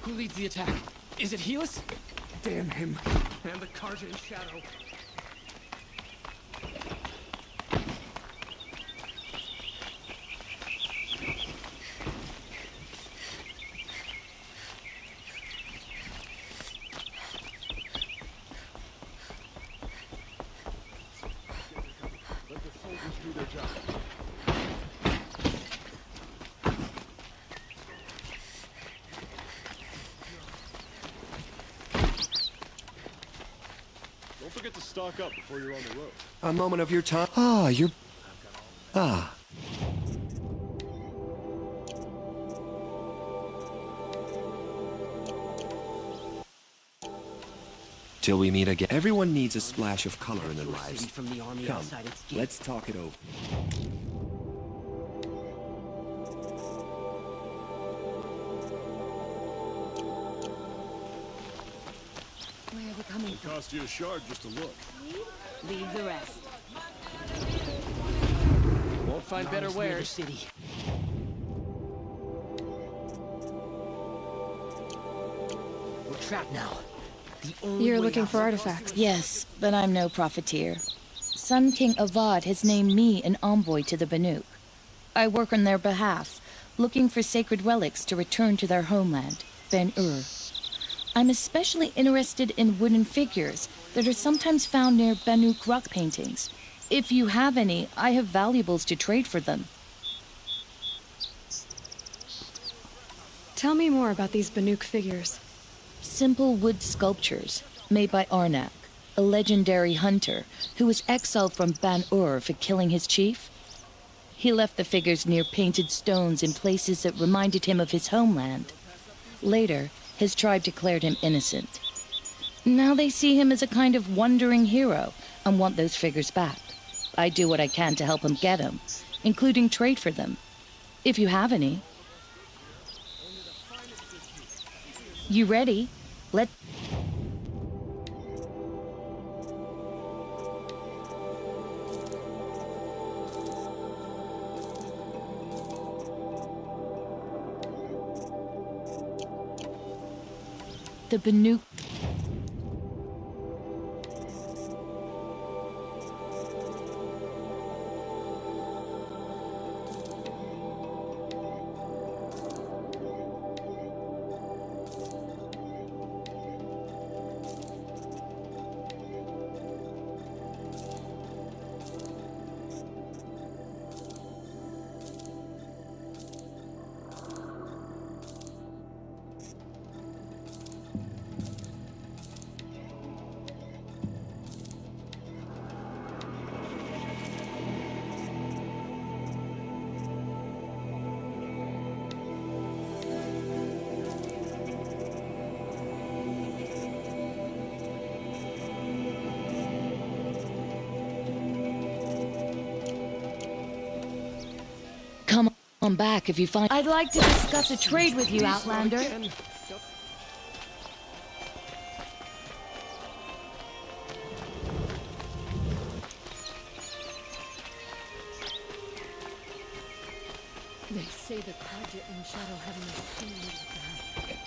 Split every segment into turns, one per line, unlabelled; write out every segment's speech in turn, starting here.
Who leads the attack? Is it Helis?
Damn him.
And the Karja in shadow.
Let the soldiers do their job. Don't forget to stock up before you're on the road.
A moment of your time. Ah, you're... Ah. Till we meet again. Everyone needs a splash of color in their lives.
From the army
Come,
outside its gate.
let's talk it over.
Where are they coming
It'll cost you a shard just to look.
from? Leave the rest.
Won't find better
Arms near the
wares.
city. We're trapped now. The only
You're
way
looking
out-
for artifacts.
Yes, but I'm no profiteer. Sun King Avad has named me an envoy to the Banuk. I work on their behalf, looking for sacred relics to return to their homeland, Ben-Ur. I'm especially interested in wooden figures that are sometimes found near Banuk rock paintings. If you have any, I have valuables to trade for them.
Tell me more about these Banuk figures.
Simple wood sculptures made by Arnak, a legendary hunter who was exiled from Ban-Ur for killing his chief. He left the figures near painted stones in places that reminded him of his homeland. Later, his tribe declared him innocent. Now they see him as a kind of wandering hero and want those figures back. I do what I can to help him get them, including trade for them, if you have any. You ready? Let... The Banuk... Come on back if you find... I'd like to discuss a trade with you, Outlander.
They say the Karja in shadow have an opinion of that.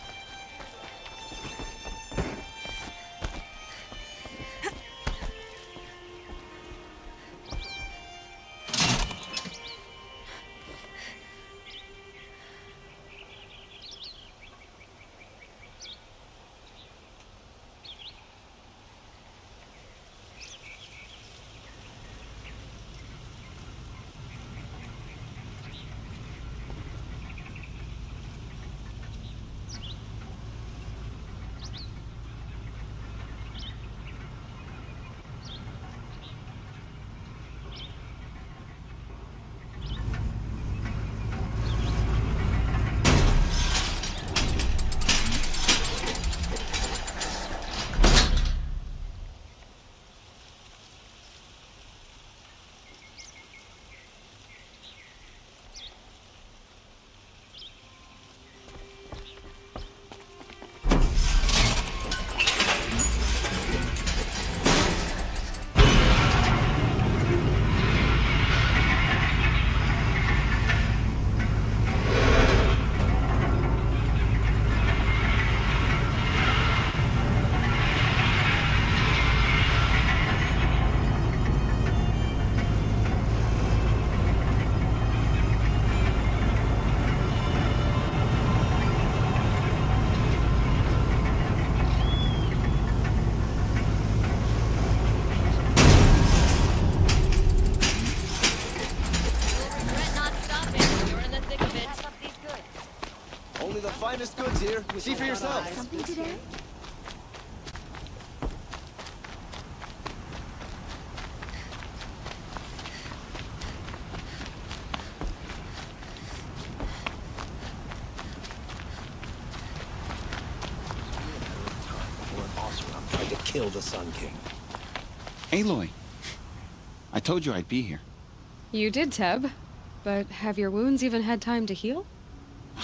Only the finest goods here. See for yourself.
Something today?
Or an Oseram tried to kill the Sun King.
Aloy, I told you I'd be here.
You did, Teb. But have your wounds even had time to heal?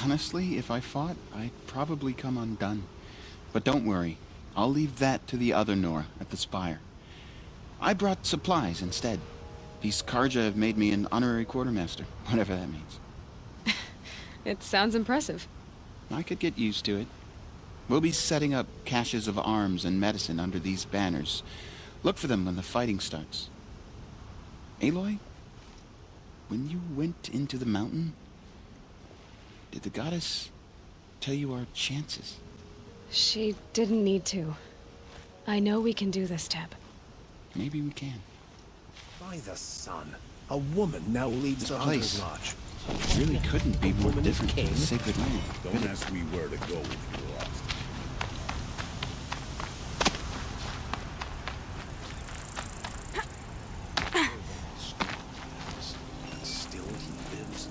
Honestly, if I fought, I'd probably come undone. But don't worry, I'll leave that to the other Nora at the Spire. I brought supplies instead. These Karja have made me an honorary quartermaster, whatever that means.
It sounds impressive.
I could get used to it. We'll be setting up caches of arms and medicine under these banners. Look for them when the fighting starts. Aloy, when you went into the mountain, did the goddess tell you our chances?
She didn't need to. I know we can do this, Teb.
Maybe we can.
By the sun, a woman now leads a
place.
hunter's lodge.
Really couldn't be more
Woman is
different than
king.
the sacred land.
Don't ask me where to go if you're lost.
And still he lives.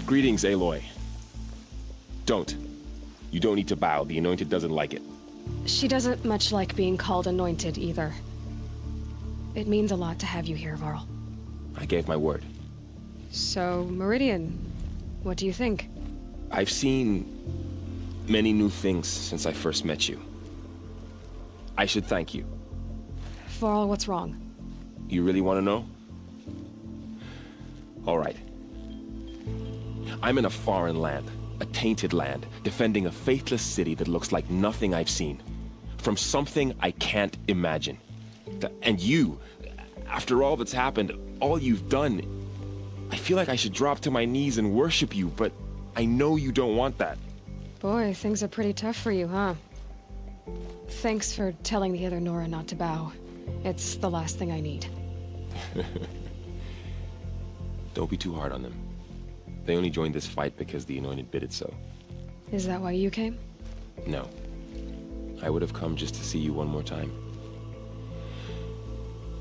Greetings, Aloy. Don't. You don't need to bow. The Anointed doesn't like it.
She doesn't much like being called anointed either. It means a lot to have you here, Varl.
I gave my word.
So, Meridian, what do you think?
I've seen many new things since I first met you. I should thank you.
Varl, what's wrong?
You really want to know? All right. I'm in a foreign land, a tainted land, defending a faithless city that looks like nothing I've seen. From something I can't imagine. And you, after all that's happened, all you've done, I feel like I should drop to my knees and worship you, but I know you don't want that.
Boy, things are pretty tough for you, huh? Thanks for telling the other Nora not to bow. It's the last thing I need.
Don't be too hard on them. They only joined this fight because the Anointed bid it so.
Is that why you came?
No. I would have come just to see you one more time.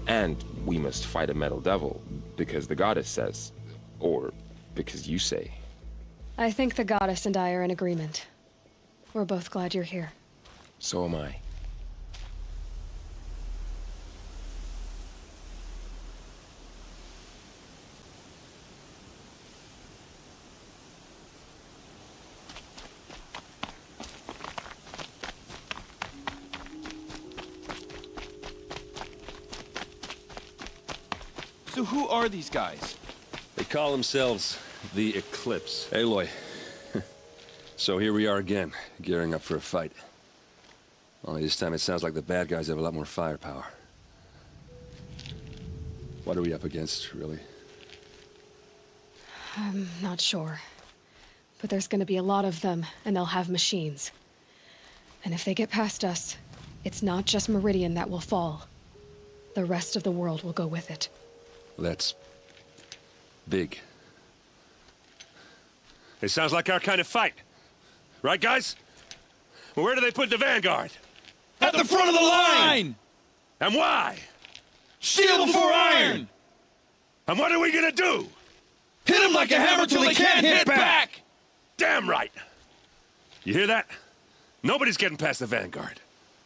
And we must fight a metal devil, because the goddess says. Or because you say.
I think the goddess and I are in agreement. We're both glad you're here.
So am I.
So who are these guys?
They call themselves the Eclipse. Aloy. So here we are again, gearing up for a fight. Only this time it sounds like the bad guys have a lot more firepower. What are we up against, really?
I'm not sure. But there's gonna be a lot of them, and they'll have machines. And if they get past us, it's not just Meridian that will fall. The rest of the world will go with it.
That's... big. It sounds like our kind of fight. Right, guys? Well, where do they put the Vanguard?
At the front of the line!
And why?
Steel before iron!
And what are we gonna do?
Hit them like a hammer till they can't hit back!
Damn right! You hear that? Nobody's getting past the Vanguard.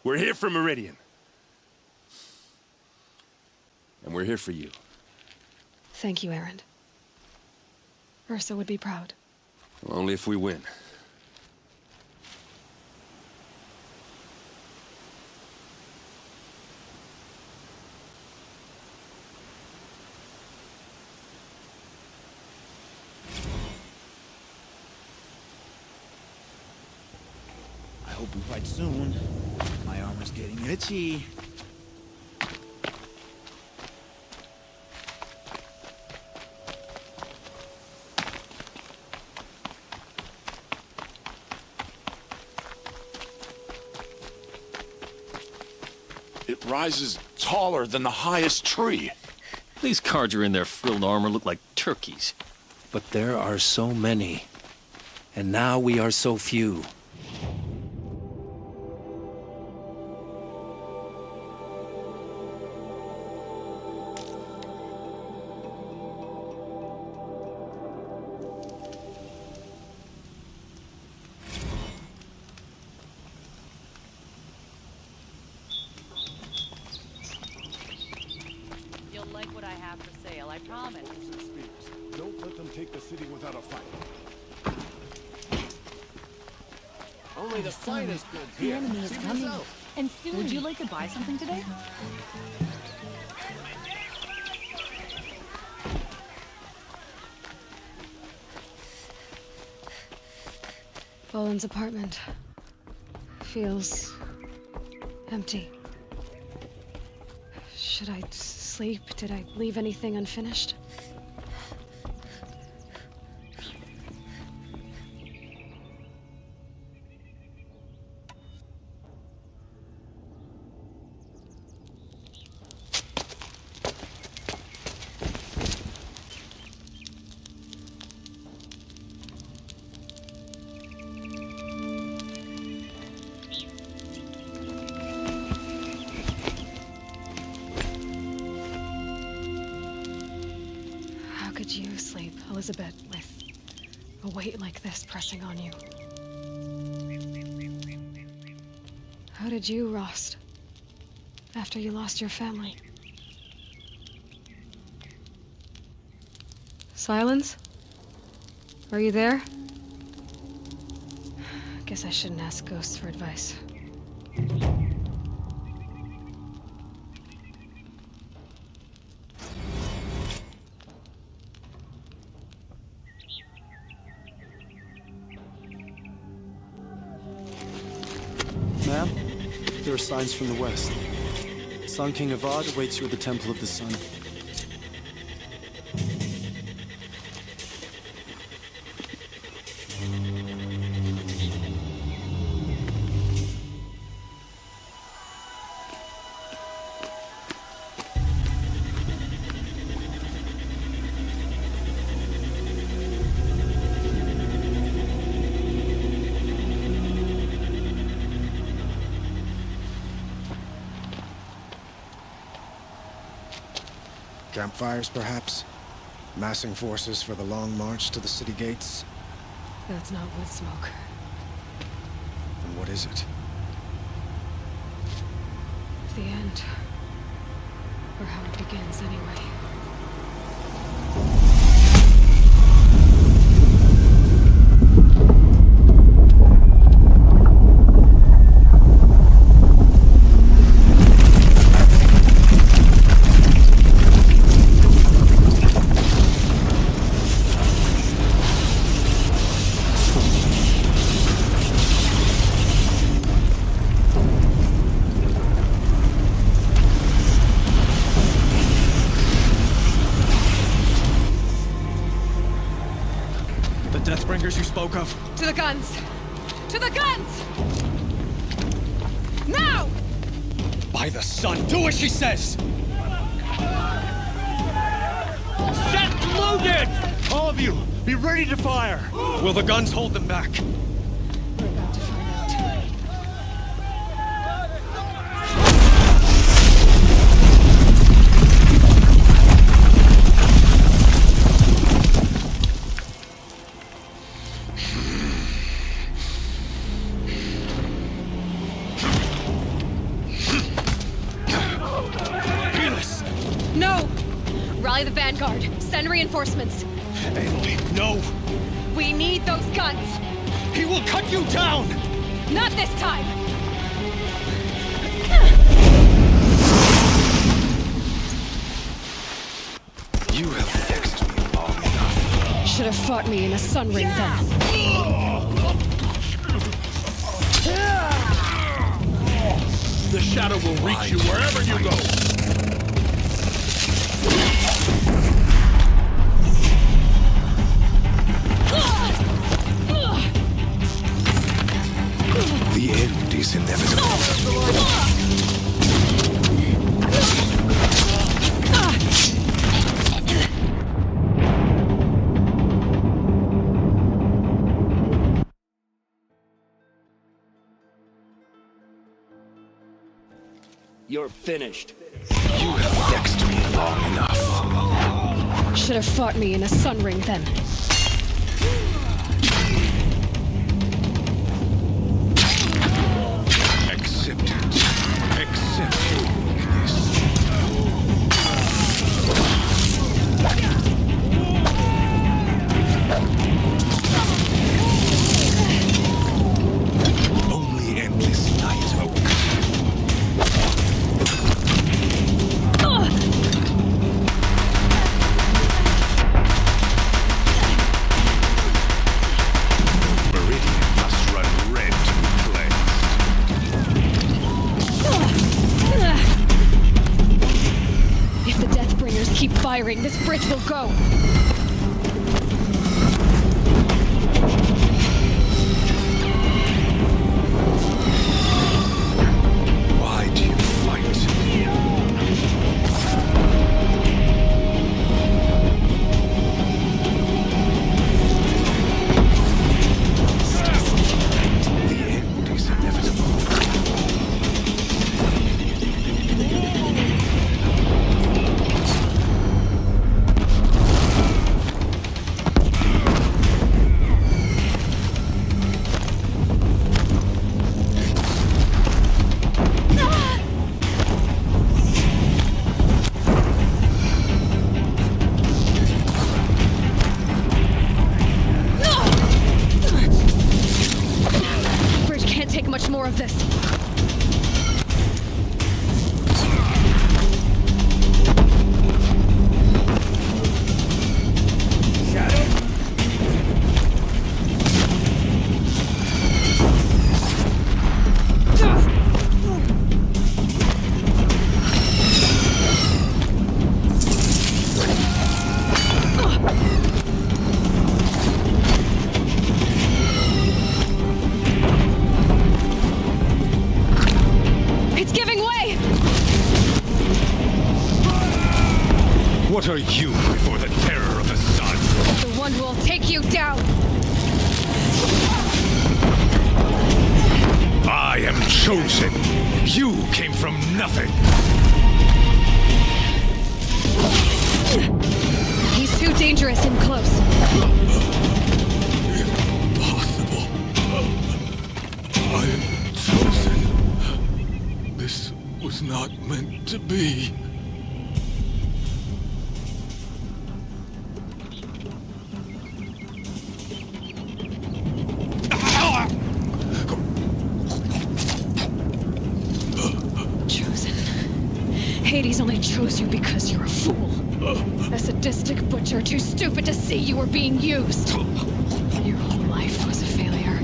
We're here for Meridian. And we're here for you.
Thank you, Erend. Ursa would be proud.
Only if we win.
I hope we fight soon. My armor's getting itchy.
It rises taller than the highest tree.
These Carja in their frilled armor look like turkeys.
But there are so many. And now we are so few.
You'll like what I have for sale, I promise.
Don't let them take the city without a fight.
Only the finest goods
The
here.
enemy is
See for
coming.
yourself.
And soon. Would you like to buy something today?
Boland's apartment feels empty. Should I sleep? Did I leave anything unfinished? How could you sleep, Elizabeth, with a weight like this pressing on you? How did you, Rost, after you lost your family? Silence? Are you there? Guess I shouldn't ask ghosts for advice.
Ma'am, there are signs from the west. Sun King Avad awaits you at the Temple of the Sun.
Campfires, perhaps? Massing forces for the long march to the city gates?
That's not wood smoke.
Then what is it?
The end. Or how it begins, anyway.
Deathbringers you spoke of?
To the guns! To the guns! Now!
By the sun, do as she says!
Set loaded! All of you, be ready to fire!
Will the guns hold them back?
We're about to find out. No! Rally the Vanguard. Send reinforcements.
Aloy, no!
We need those guns!
He will cut you down!
Not this time!
You have vexed me long enough.
Should have fought me in a sun ring then.
The shadow will reach you wherever you go.
The end is inevitable.
You're finished.
You have vexed me long enough.
Should have fought me in a sun ring then.
Accept it. Accept your weakness. Only endless night, Oak. Meridian must run red to be cleansed.
If the Deathbringers keep firing, this bridge will go.
Why do you fight? The end is inevitable.
Bridge can't take much more of this. It's giving way!
What are you before the terror of the sun?
The one who will take you down!
I am chosen. You came from nothing.
He's too dangerous in close.
Impossible. I am chosen. This was not meant to be.
Chosen. Hades only chose you because you're a fool. A sadistic butcher too stupid to see you were being used. Your whole life was a failure.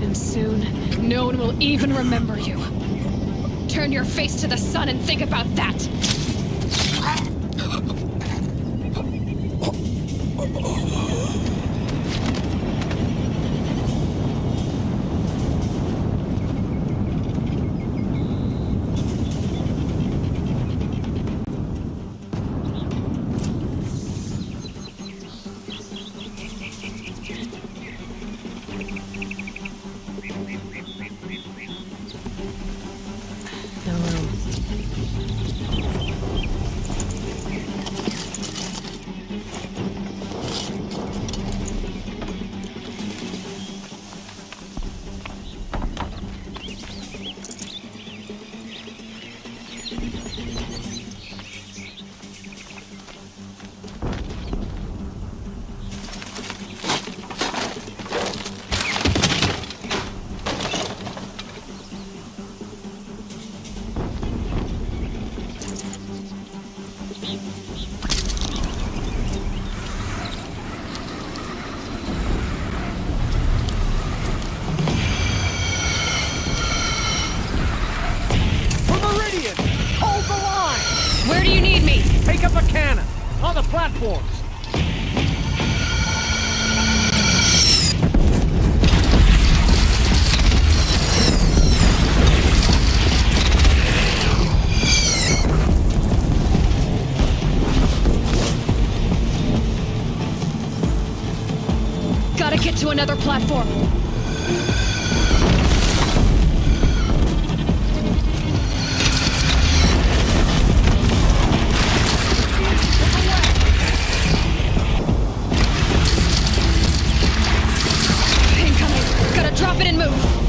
And soon, no one will even remember you. Turn your face to the sun and think about that!
Pick up a cannon! On the platforms!
Gotta get to another platform. Incoming. Gotta drop it and move.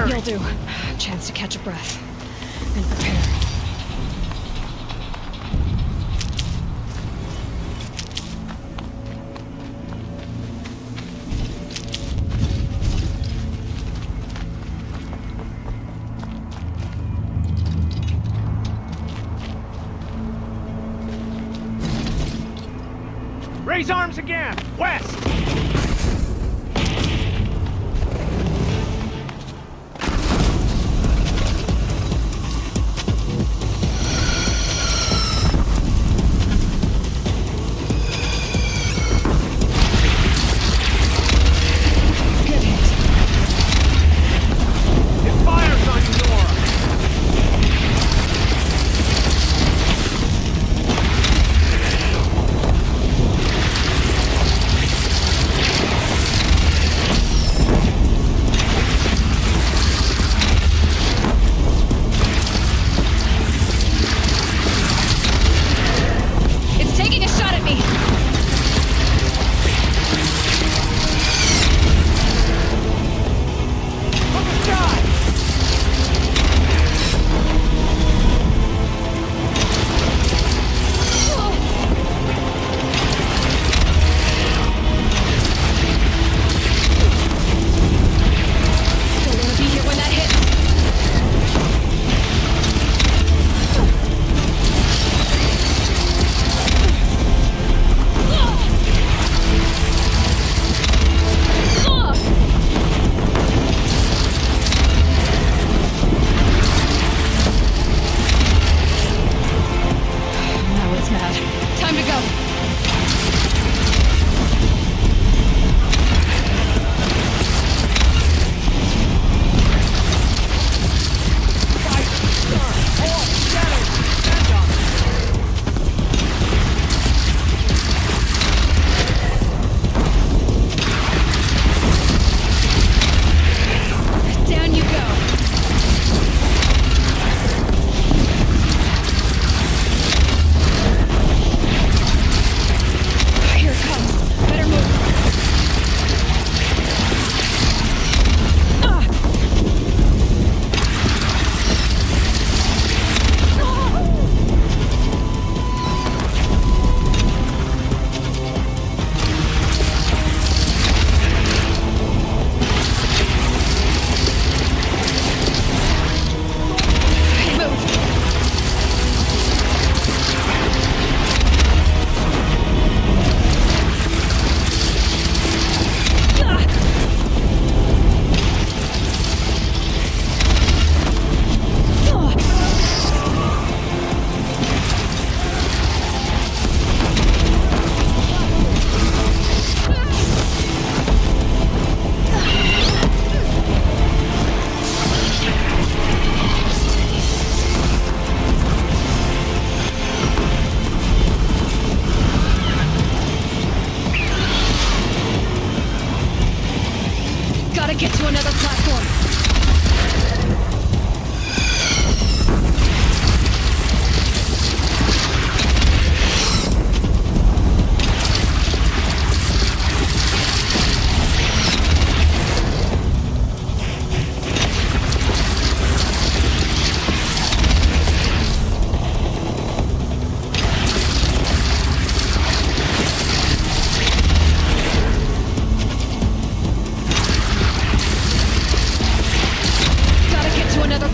You'll do. Chance to catch a breath. And prepare.
Raise arms again! West!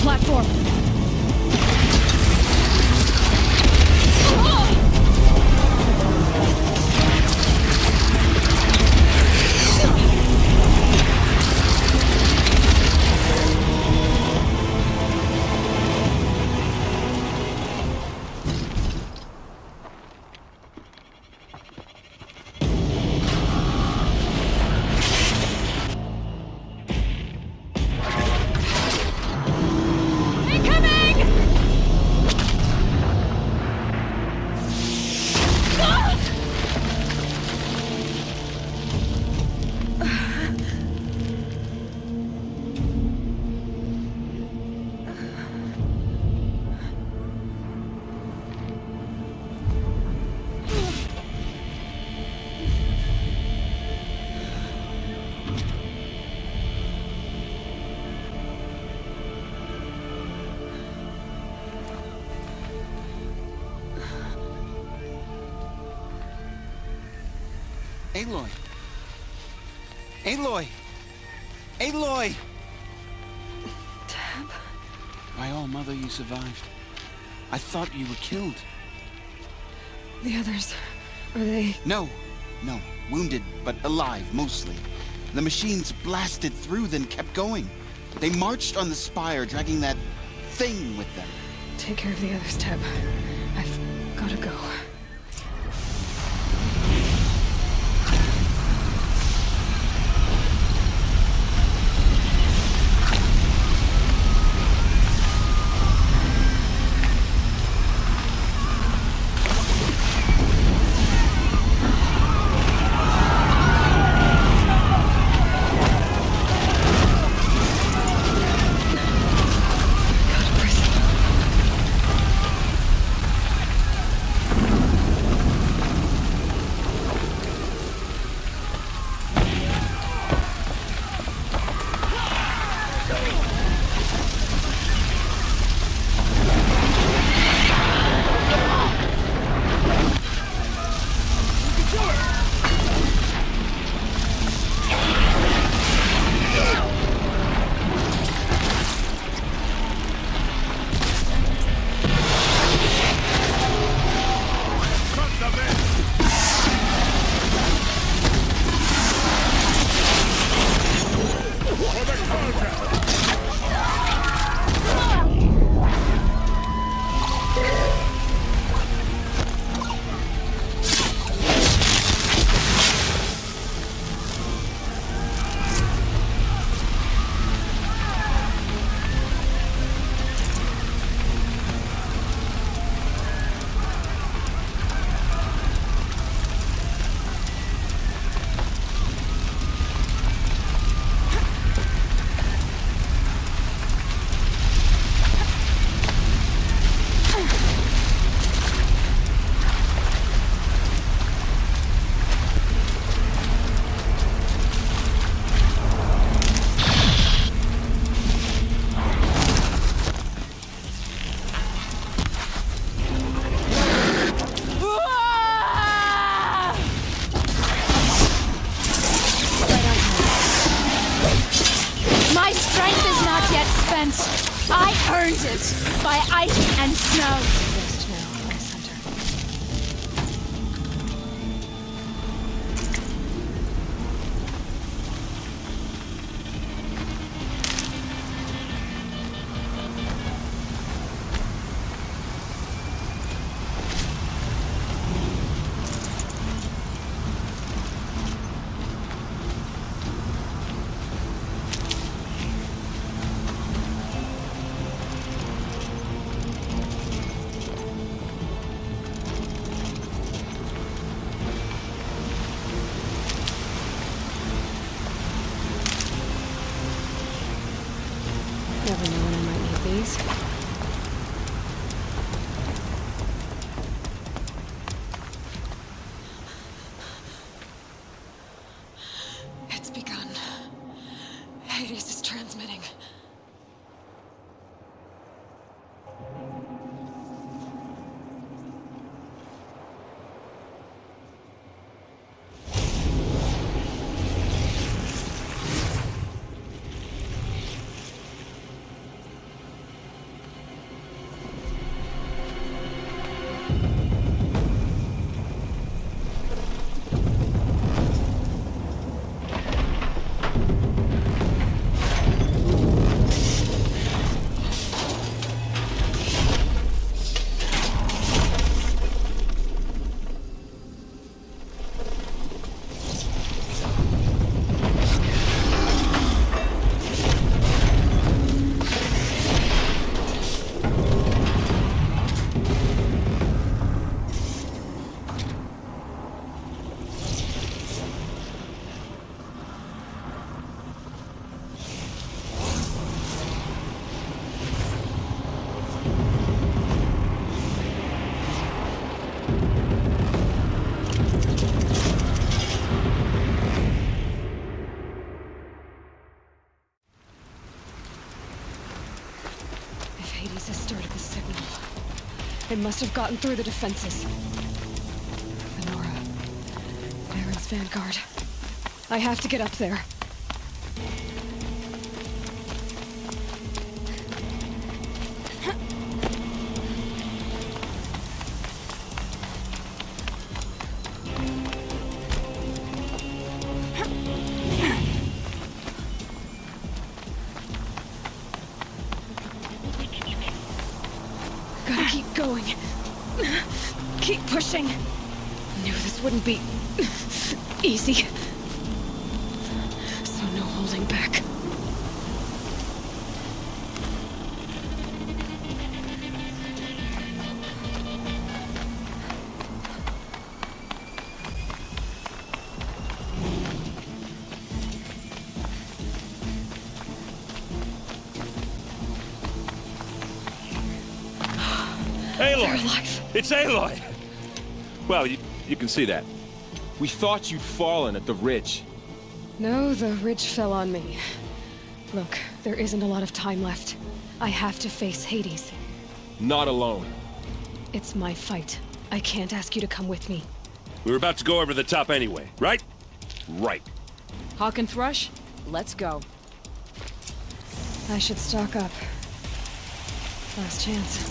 platform.
Aloy! Aloy! Aloy!
Teb?
My all mother, you survived. I thought you were killed.
The others, are they...
No. Wounded, but alive, mostly. The machines blasted through, then kept going. They marched on the spire, dragging that thing with them.
Take care of the others, Teb. I've gotta go.
I earned it by ice and snow.
Rest now, Ice Hunter. Never know when I might need these. It's begun. Hades is transmitting. Hades has started the signal. It must have gotten through the defenses. Venora. Baron's vanguard. I have to get up there. Gotta keep going. Keep pushing. Knew this wouldn't be easy. So no holding back.
Aloy! It's Aloy! Well, you can see that. We thought you'd fallen at the ridge.
No, the ridge fell on me. Look, there isn't a lot of time left. I have to face Hades.
Not alone.
It's my fight. I can't ask you to come with me.
We were about to go over the top anyway, right?
Right.
Hawk and Thrush, let's go.
I should stock up. Last chance.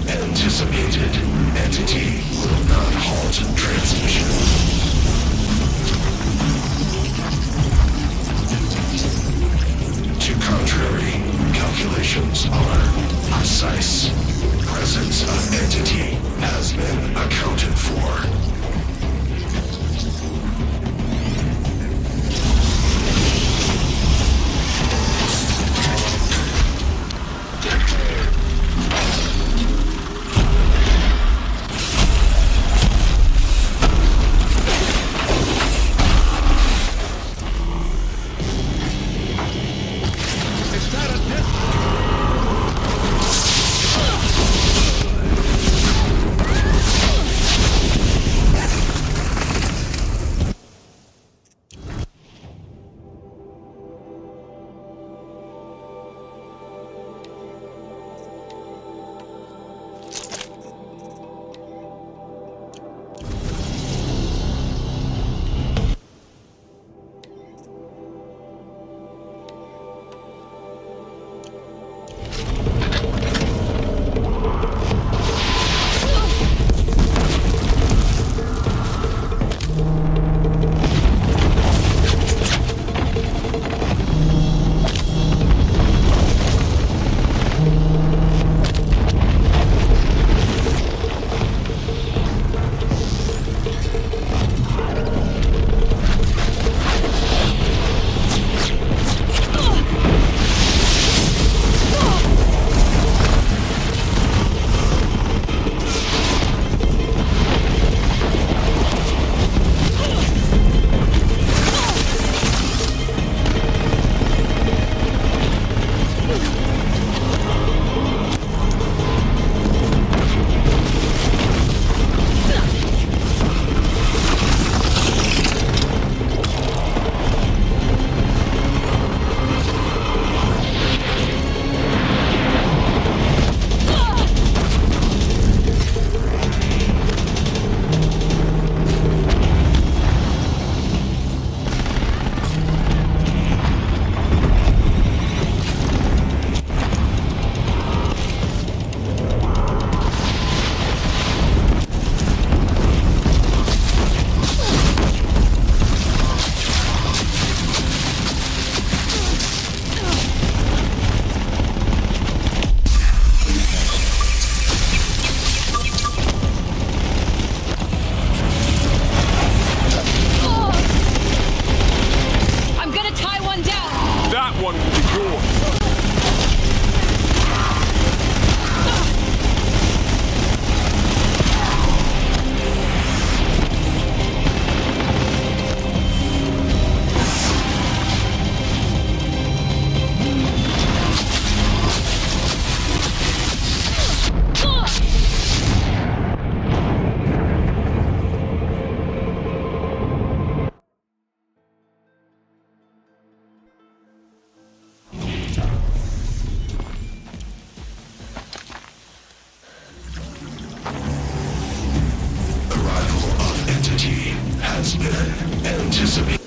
Anticipated. Entity will not halt transmission. To contrary, calculations are precise. Presence of entity has been accounted for. Arrival of entity has been anticipated.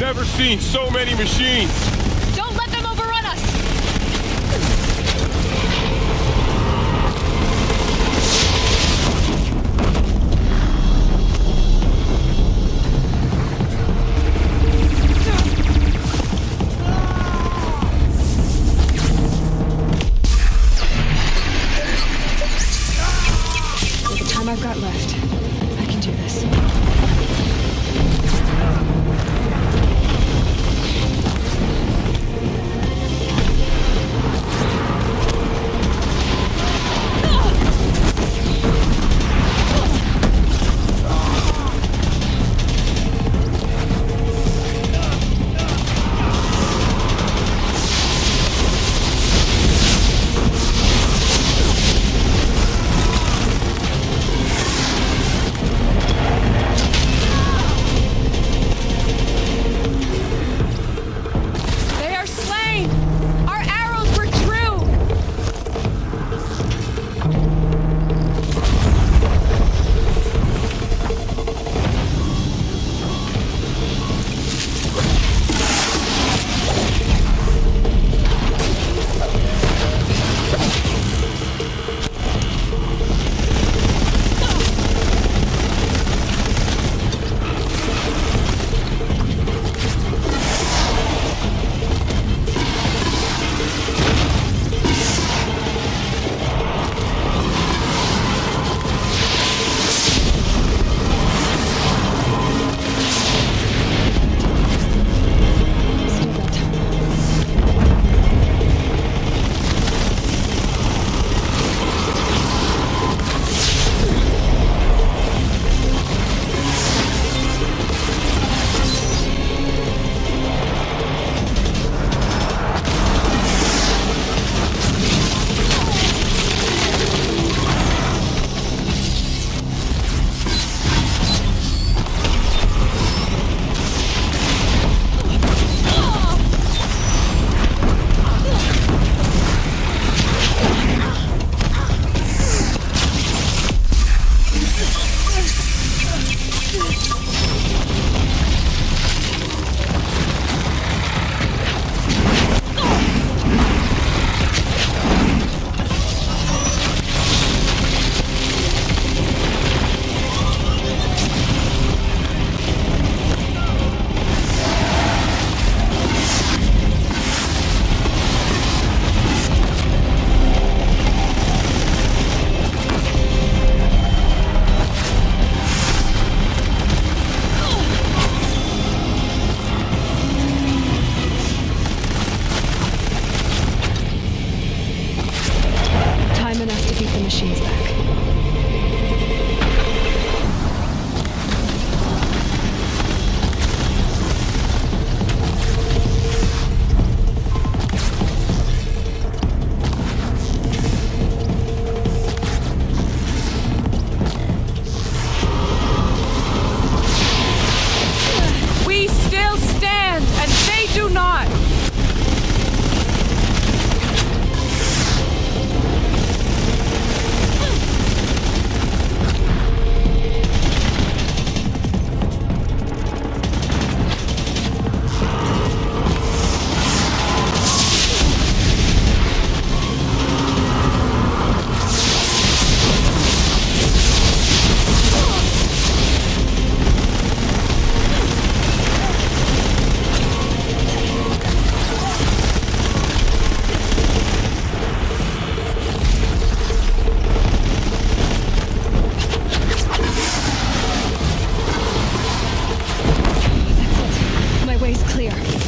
Never seen so many machines.
Don't let them overrun us!
With the time I've got left, I can do this.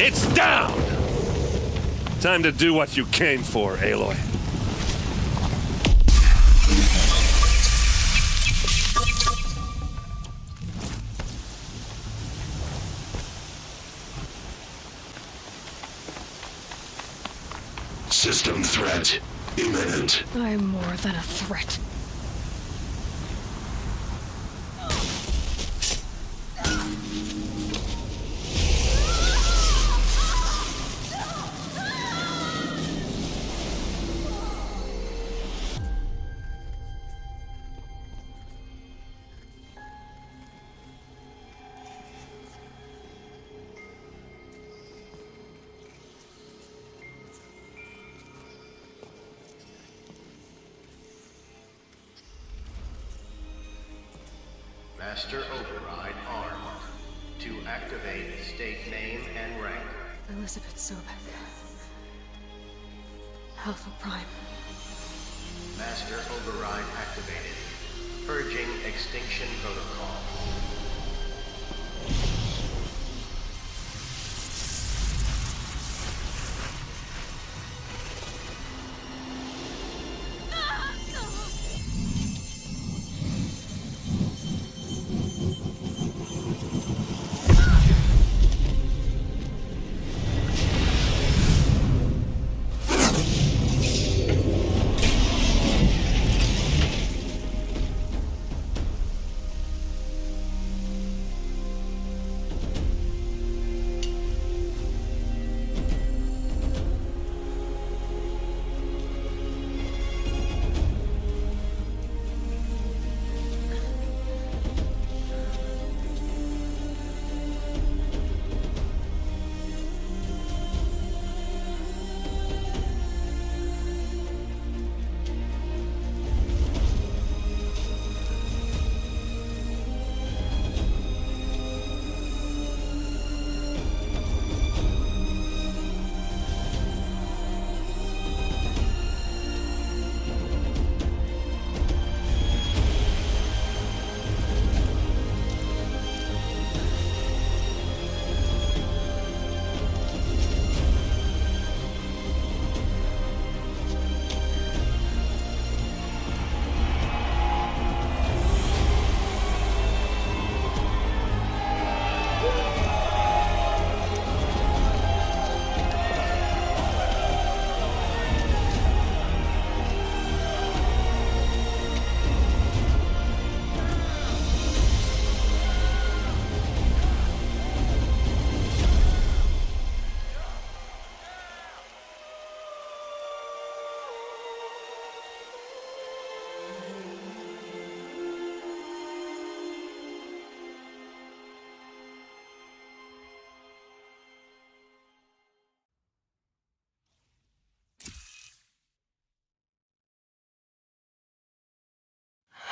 It's down! Time to do what you came for, Aloy.
System threat imminent.
I'm more than a threat.
Master Override armed. To activate, state name and rank.
Elizabeth Sobek. Alpha Prime.
Master Override activated. Purging Extinction Protocol.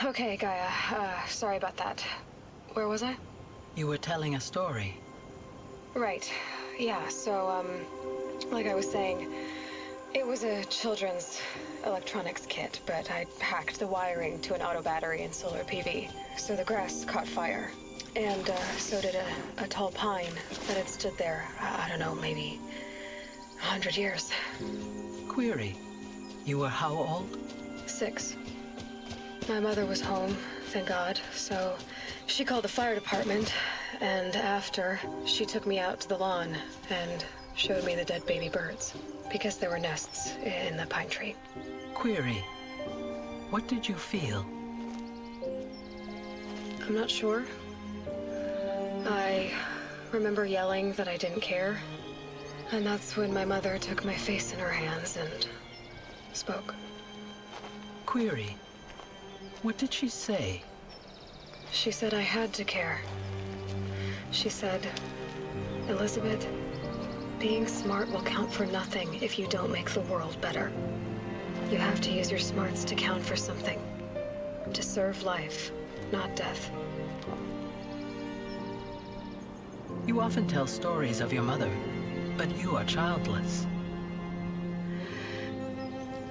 Okay, Gaia. Sorry about that. Where was I?
You were telling a story.
Right. Yeah, so, like I was saying, it was a children's electronics kit, but I hacked the wiring to an auto battery and solar PV. So the grass caught fire. And, so did a tall pine that had stood there, I don't know, maybe 100 years.
Query. You were how old?
6. My mother was home, thank God, so she called the fire department, and after, she took me out to the lawn and showed me the dead baby birds, because there were nests in the pine tree.
Query. What did you feel?
I'm not sure. I remember yelling that I didn't care, and that's when my mother took my face in her hands and spoke.
Query. What did she say?
She said I had to care. She said, Elizabeth, being smart will count for nothing if you don't make the world better. You have to use your smarts to count for something. To serve life, not death.
You often tell stories of your mother, but you are childless.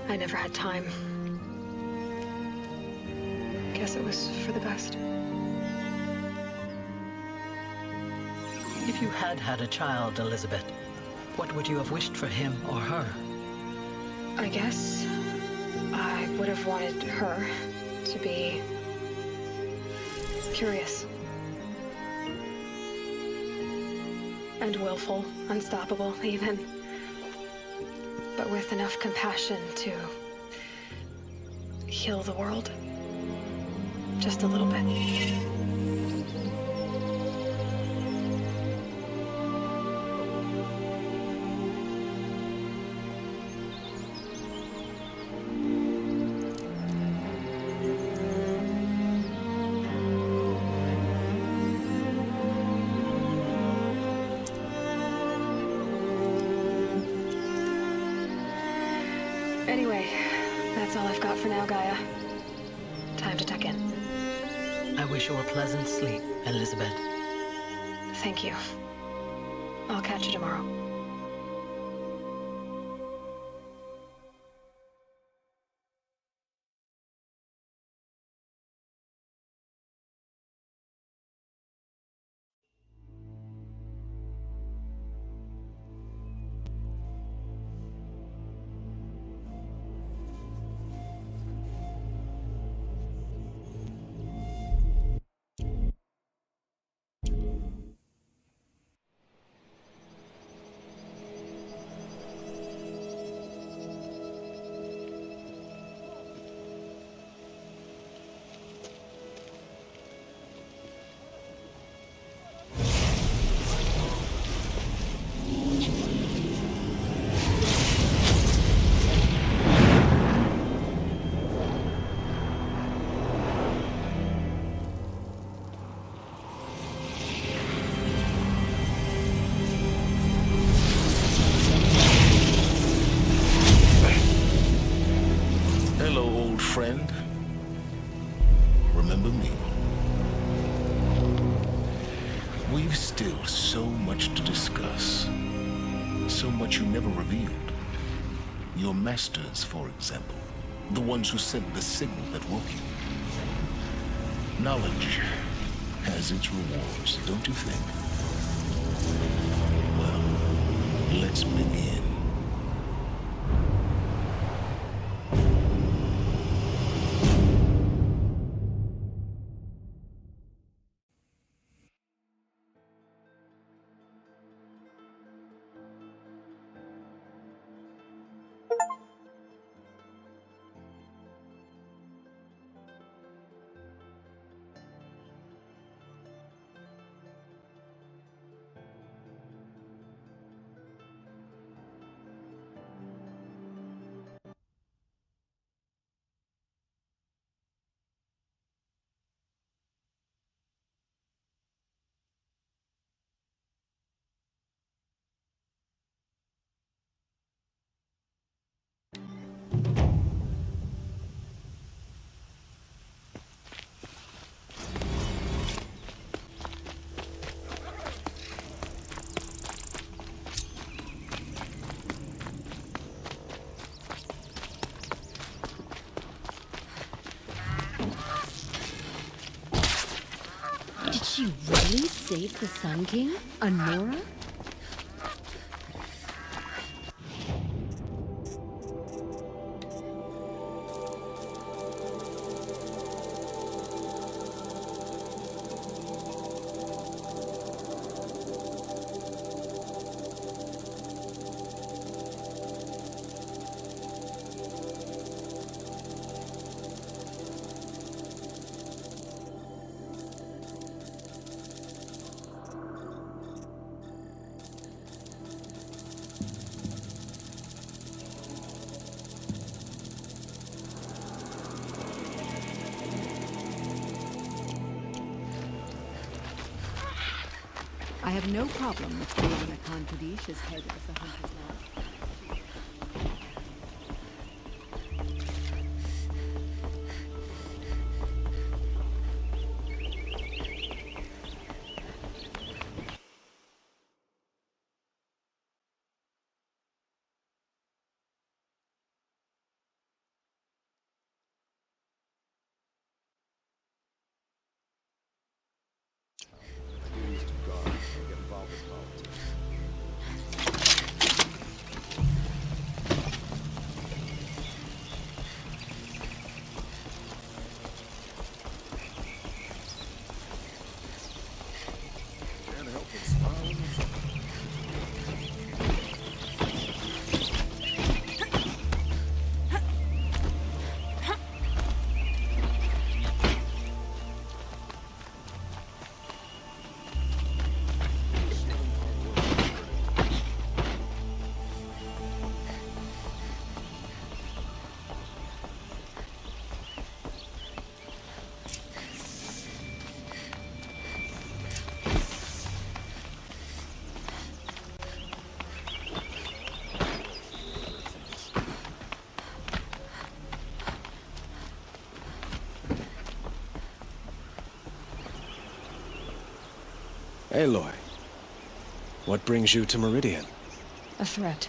I never had time. Guess it was for the best.
If you had had a child, Elizabeth, what would you have wished for him or her?
I guess I would have wanted her to be curious. And willful, unstoppable, even. But with enough compassion to heal the world. Just a little bit. Anyway, that's all I've got for now, Gaia. Time to tuck in.
I wish you a pleasant sleep, Elizabeth.
Thank you. I'll catch you tomorrow.
Friend, remember me? We've still so much to discuss. So much you never revealed. Your masters, for example. The ones who sent the signal that woke you. Knowledge has its rewards, don't you think? Well, let's begin.
Did she really save the Sun King? Anora?
I have no problem with creating a Khan Kadish as head of the Hunter's Lodge.
Aloy, what brings you to Meridian?
A threat.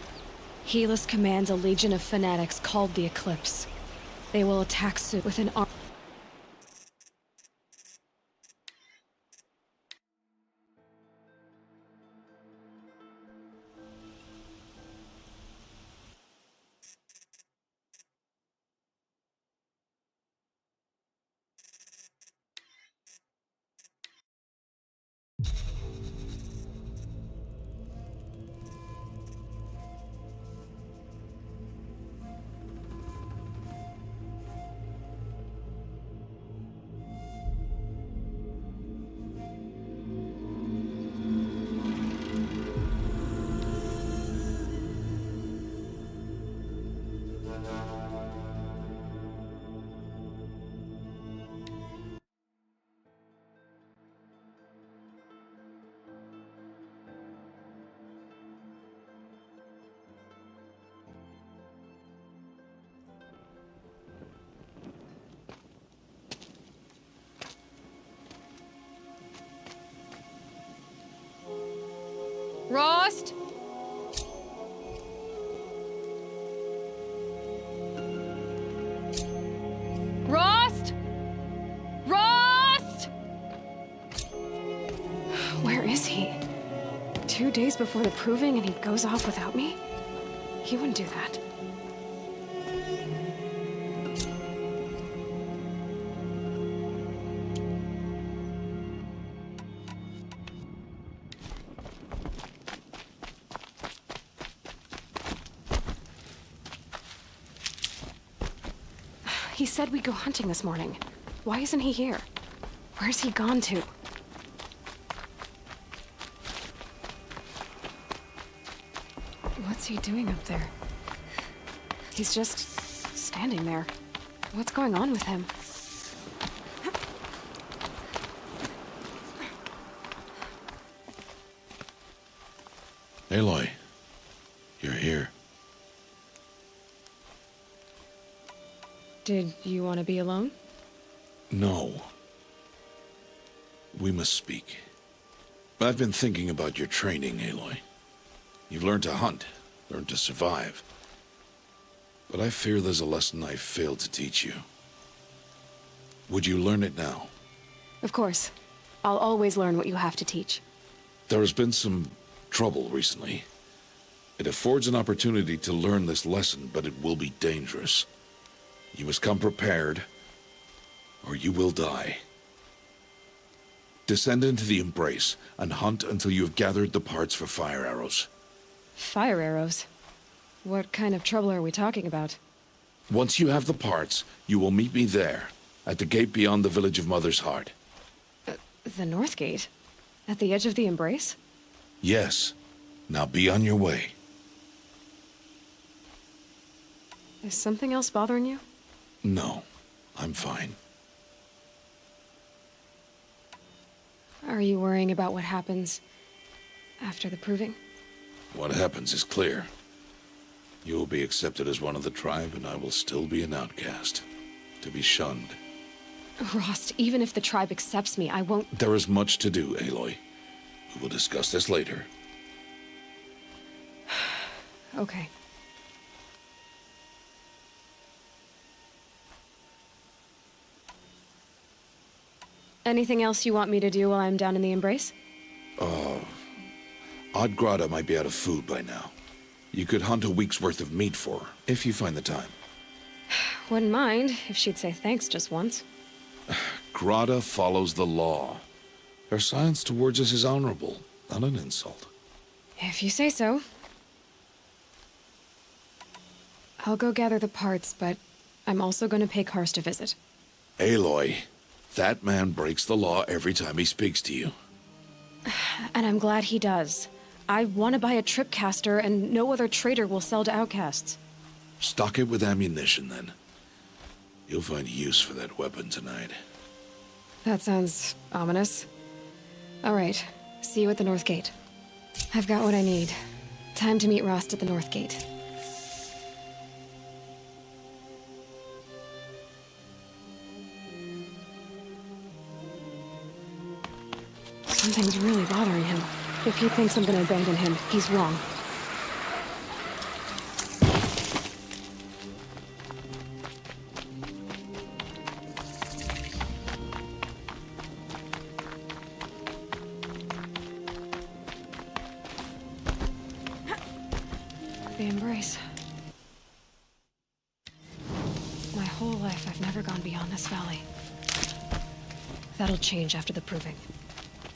Helis commands a legion of fanatics called the Eclipse. They will attack Su with an army. Rost! Rost! Rost! Where is he? 2 days before the proving and he goes off without me? He wouldn't do that. He said we'd go hunting this morning. Why isn't he here? Where's he gone to? What's he doing up there? He's just standing there. What's going on with him?
Aloy, you're here.
Did you want to be alone?
No. We must speak. I've been thinking about your training, Aloy. You've learned to hunt, learned to survive. But I fear there's a lesson I failed to teach you. Would you learn it now?
Of course. I'll always learn what you have to teach.
There has been some trouble recently. It affords an opportunity to learn this lesson, but it will be dangerous. You must come prepared, or you will die. Descend into the Embrace and hunt until you have gathered the parts for fire arrows.
Fire arrows? What kind of trouble are we talking about?
Once you have the parts, you will meet me there, at the gate beyond the village of Mother's Heart.
The North Gate? At the edge of the Embrace?
Yes. Now be on your way.
Is something else bothering you?
No, I'm fine.
Are you worrying about what happens after the proving?
What happens is clear. You will be accepted as one of the tribe, and I will still be an outcast, to be shunned.
Rost, even if the tribe accepts me, I won't...
There is much to do, Aloy. We will discuss this later.
Okay. Anything else you want me to do while I'm down in the Embrace?
Odd might be out of food by now. You could hunt a week's worth of meat for her, if you find the time.
Wouldn't mind if she'd say thanks just once.
Grada follows the law. Her silence towards us is honorable, not an insult.
If you say so. I'll go gather the parts, but I'm also going to pay Karst a visit.
Aloy, that man breaks the law every time he speaks to you.
And I'm glad he does. I want to buy a tripcaster, and no other trader will sell to outcasts.
Stock it with ammunition, then. You'll find use for that weapon tonight.
That sounds ominous. All right, see you at the North Gate. I've got what I need. Time to meet Rost at the North Gate. Something's really bothering him. If he thinks I'm gonna abandon him, he's wrong. The embrace. My whole life, I've never gone beyond this valley. That'll change after the proving.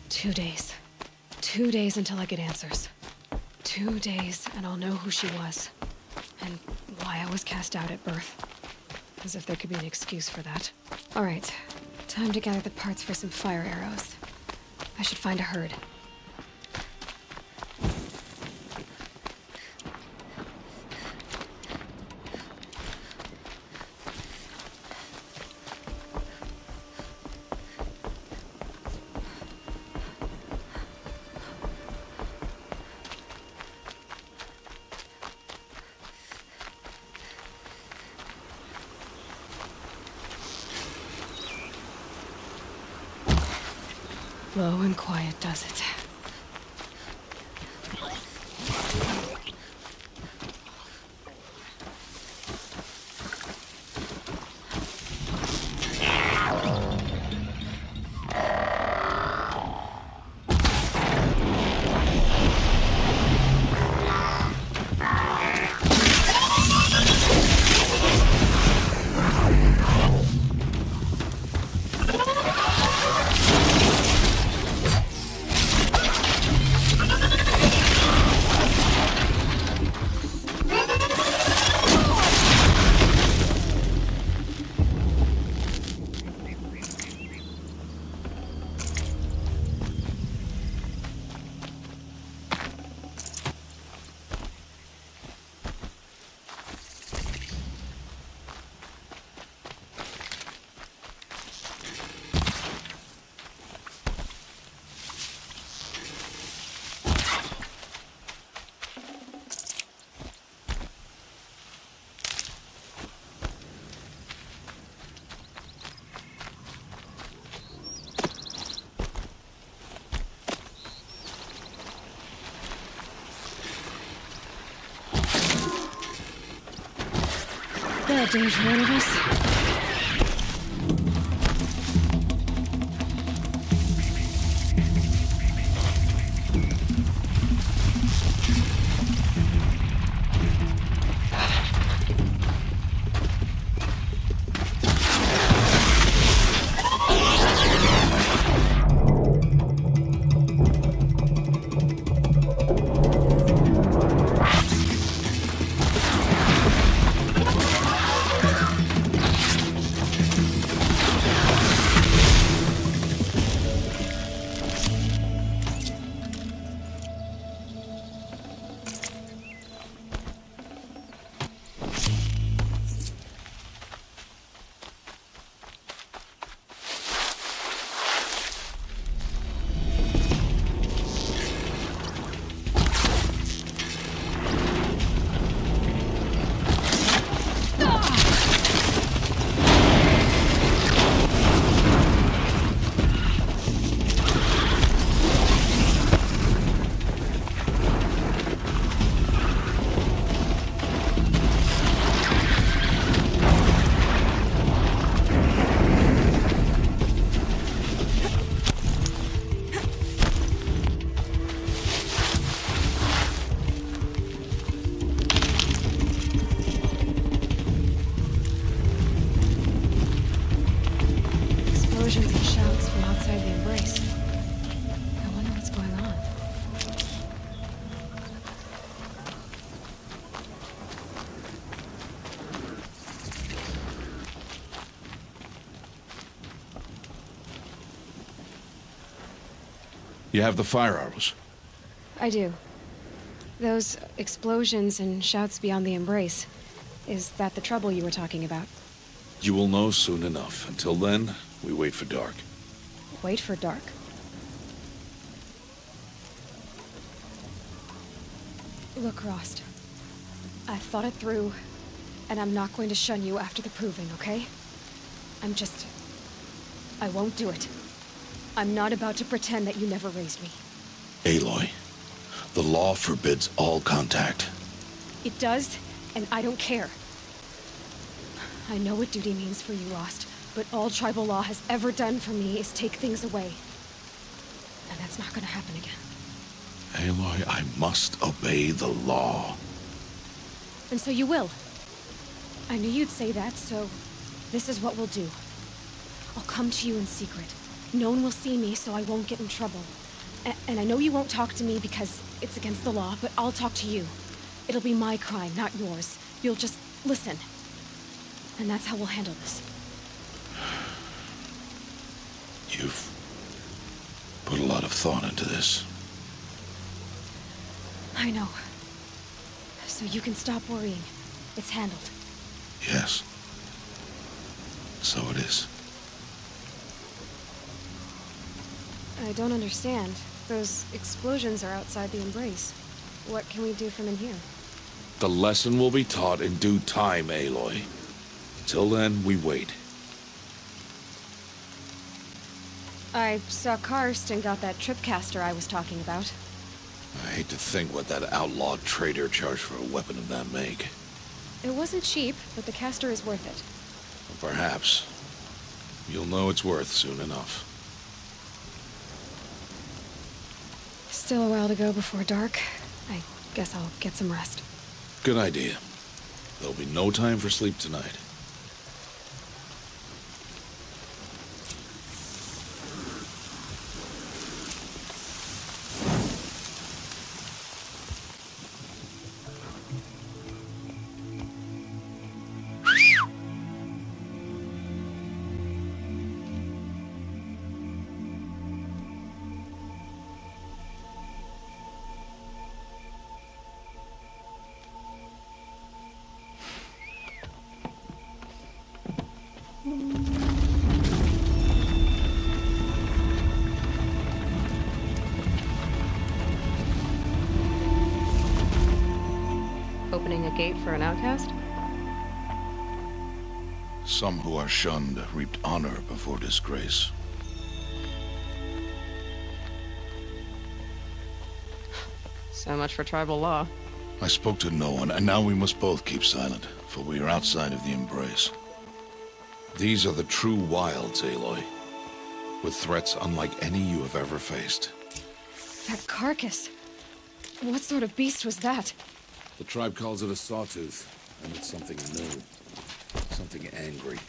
2 days. 2 days until I get answers. 2 days, and I'll know who she was. And why I was cast out at birth. As if there could be an excuse for that. Alright, time to gather the parts for some fire arrows. I should find a herd. Low and quiet does it. Bad day for one of us. Explosions and shouts from outside the embrace. I wonder what's going on.
You have the fire arrows?
I do. Those explosions and shouts beyond the embrace. Is that the trouble you were talking about?
You will know soon enough. Until then, we wait for dark.
Wait for dark. Look, Rost. I thought it through, and I'm not going to shun you after the proving, okay? I won't do it. I'm not about to pretend that you never raised me.
Aloy, the law forbids all contact.
It does, and I don't care. I know what duty means for you, Rost, but all tribal law has ever done for me is take things away. And that's not gonna happen again.
Aloy, I must obey the law.
And so you will. I knew you'd say that, so this is what we'll do. I'll come to you in secret. No one will see me, so I won't get in trouble. And I know you won't talk to me because it's against the law, but I'll talk to you. It'll be my crime, not yours. You'll just listen. And that's how we'll handle this.
You've put a lot of thought into this.
I know. So you can stop worrying. It's handled.
Yes. So it is.
I don't understand. Those explosions are outside the Embrace. What can we do from in here?
The lesson will be taught in due time, Aloy. Till then, we wait.
I saw Karst and got that tripcaster I was talking about.
I hate to think what that outlawed trader charged for a weapon of that make.
It wasn't cheap, but the caster is worth it.
Perhaps. You'll know it's worth soon enough.
Still a while to go before dark. I guess I'll get some rest.
Good idea. There'll be no time for sleep tonight.
Opening a gate for an outcast?
Some who are shunned reaped honor before disgrace.
So much for tribal law.
I spoke to no one, and now we must both keep silent, for we are outside of the Embrace. These are the true wilds, Aloy, with threats unlike any you have ever faced.
That carcass. What sort of beast was that?
The tribe calls it a sawtooth, and it's something new. Something angry.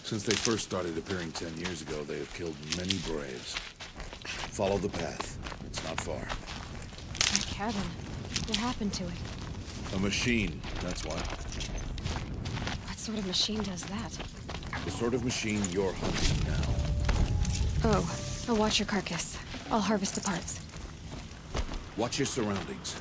Since they first started appearing 10 years ago, they have killed many braves. Follow the path. It's not far.
That cabin. What happened to it?
A machine, that's why.
What sort of machine does that?
The sort of machine you're hunting now.
Oh, I'll watch your carcass. I'll harvest the parts.
Watch your surroundings.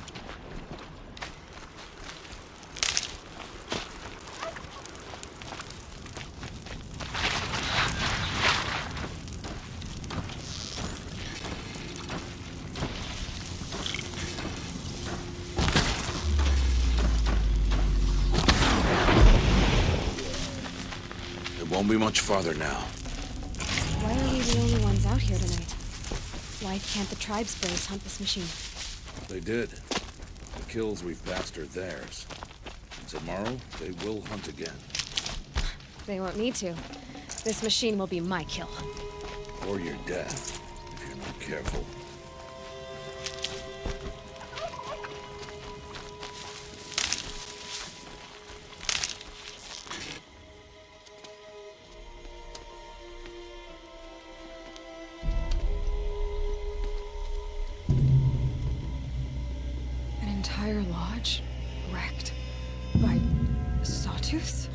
Won't be much farther now.
Why are we the only ones out here tonight? Why can't the tribes braves hunt this machine?
They did. The kills we've passed are theirs. Tomorrow, they will hunt again.
They won't need to. This machine will be my kill.
Or your death, if you're not careful.
Entire lodge wrecked by sawtooths?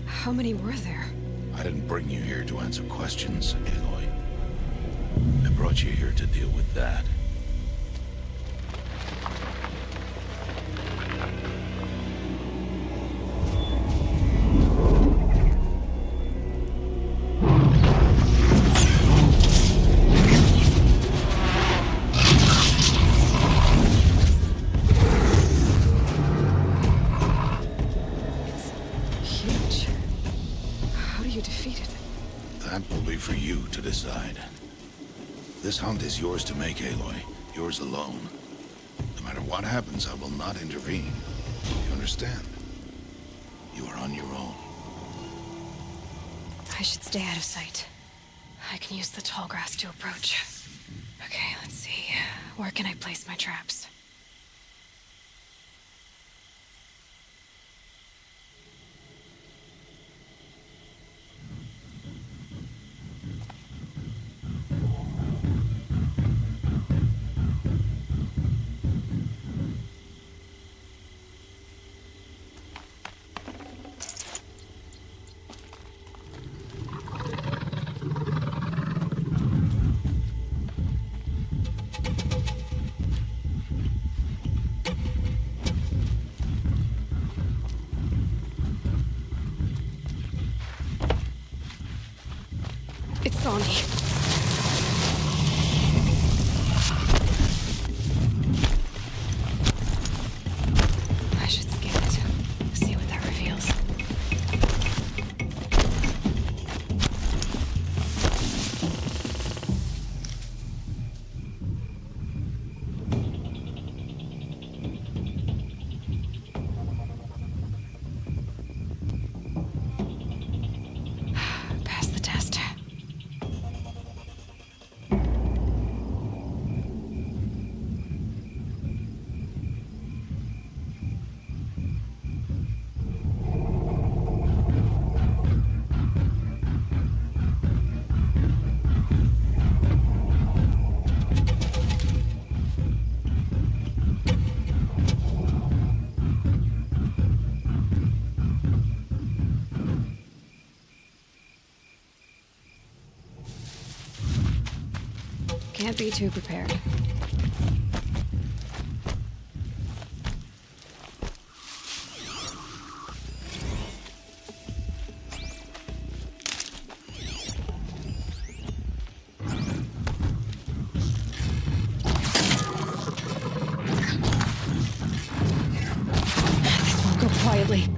How many were there?
I didn't bring you here to answer questions, Aloy. I brought you here to deal with that.
You defeated it.
That will be for you to decide. This hunt is yours to make, Aloy. Yours alone. No matter what happens, I will not intervene. You understand? You are on your own.
I should stay out of sight. I can use the tall grass to approach. Okay, let's see. Where can I place my traps? It's on me. I should scan it. See what that reveals. Pass the test. Can't be too prepared. This won't go quietly.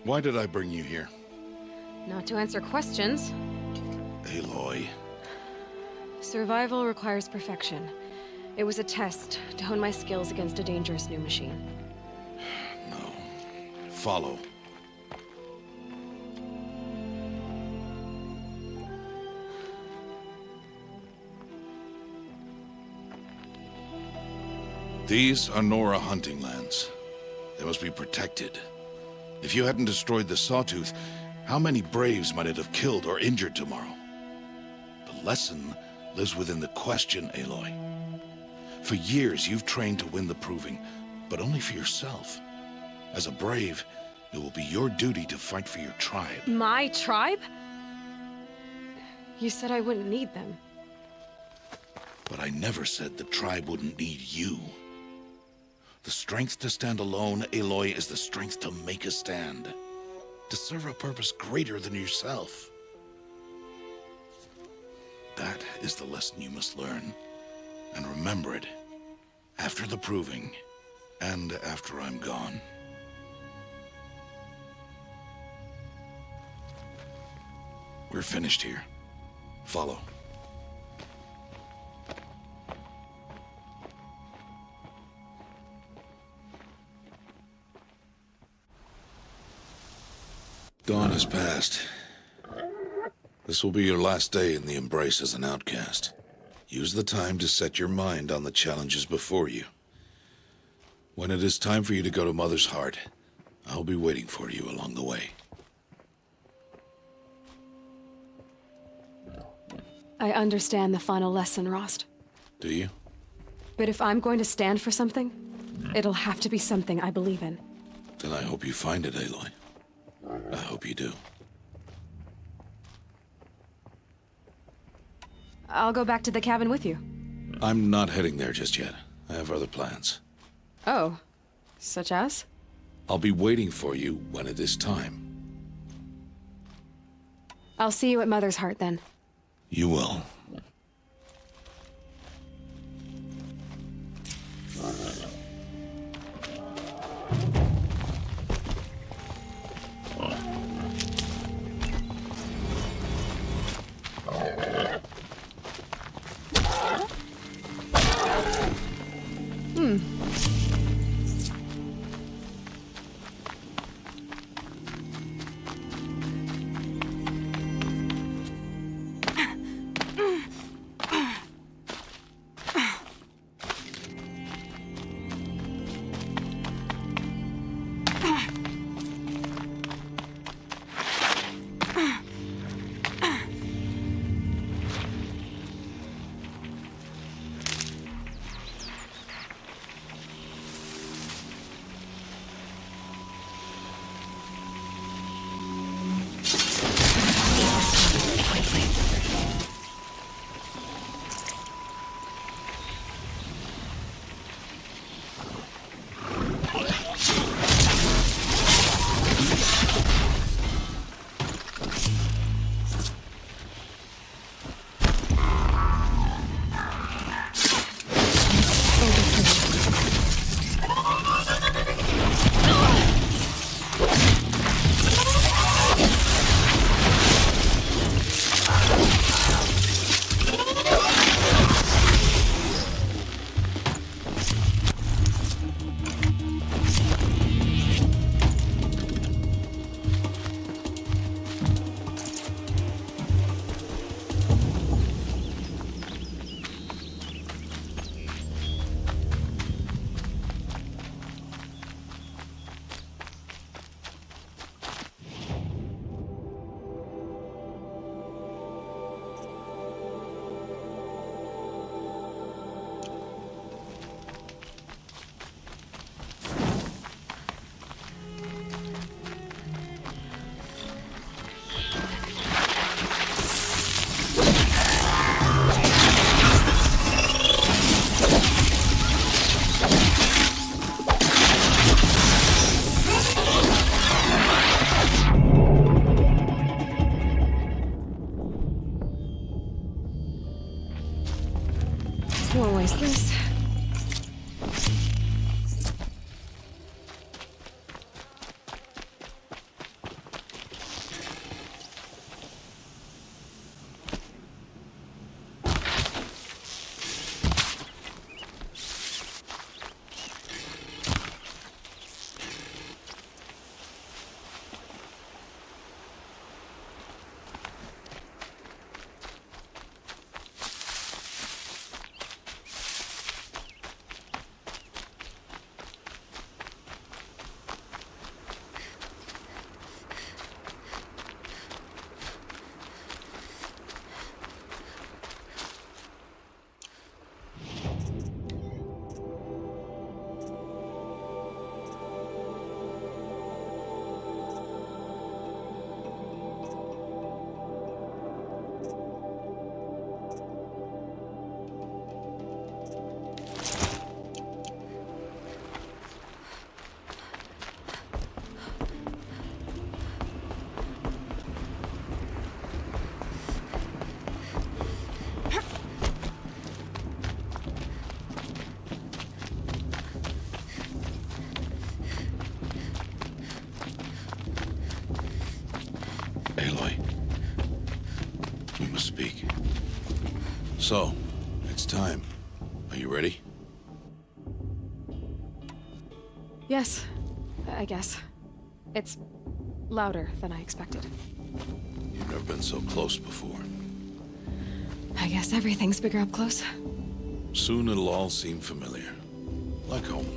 Why did I bring you here?
Not to answer questions.
Aloy.
Survival requires perfection. It was a test to hone my skills against a dangerous new machine.
No. Follow. These are Nora hunting lands. They must be protected. If you hadn't destroyed the Sawtooth, how many Braves might it have killed or injured tomorrow? The lesson lives within the question, Aloy. For years, you've trained to win the Proving, but only for yourself. As a Brave, it will be your duty to fight for your tribe.
My tribe? You said I wouldn't need them.
But I never said the tribe wouldn't need you. The strength to stand alone, Aloy, is the strength to make a stand. To serve a purpose greater than yourself. That is the lesson you must learn. And remember it. After the Proving. And after I'm gone. We're finished here. Follow. Dawn has passed. This will be your last day in the Embrace as an outcast. Use the time to set your mind on the challenges before you. When it is time for you to go to Mother's Heart, I'll be waiting for you along the way.
I understand the final lesson, Rost.
Do you?
But if I'm going to stand for something, it'll have to be something I believe in.
Then I hope you find it, Aloy. I hope you do.
I'll go back to the cabin with you.
I'm not heading there just yet. I have other plans.
Oh, such as?
I'll be waiting for you when it is time.
I'll see you at Mother's Heart then.
You will.
Won't waste this.
So, it's time. Are you ready?
Yes, I guess. It's louder than I expected.
You've never been so close before.
I guess everything's bigger up close.
Soon it'll all seem familiar. Like home.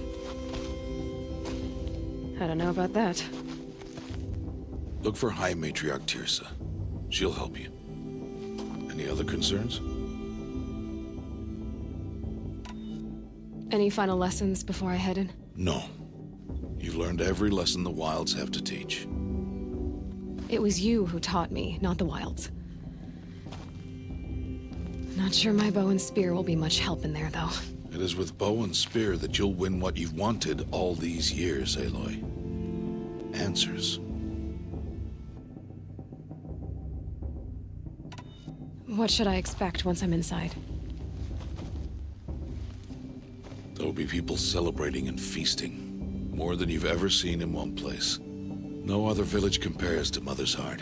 I don't know about that.
Look for High Matriarch Tirsa. She'll help you. Any other concerns?
Any final lessons before I head in?
No. You've learned every lesson the Wilds have to teach.
It was you who taught me, not the Wilds. Not sure my bow and spear will be much help in there, though.
It is with bow and spear that you'll win what you've wanted all these years, Aloy. Answers.
What should I expect once I'm inside?
There'll be people celebrating and feasting. More than you've ever seen in one place. No other village compares to Mother's Heart.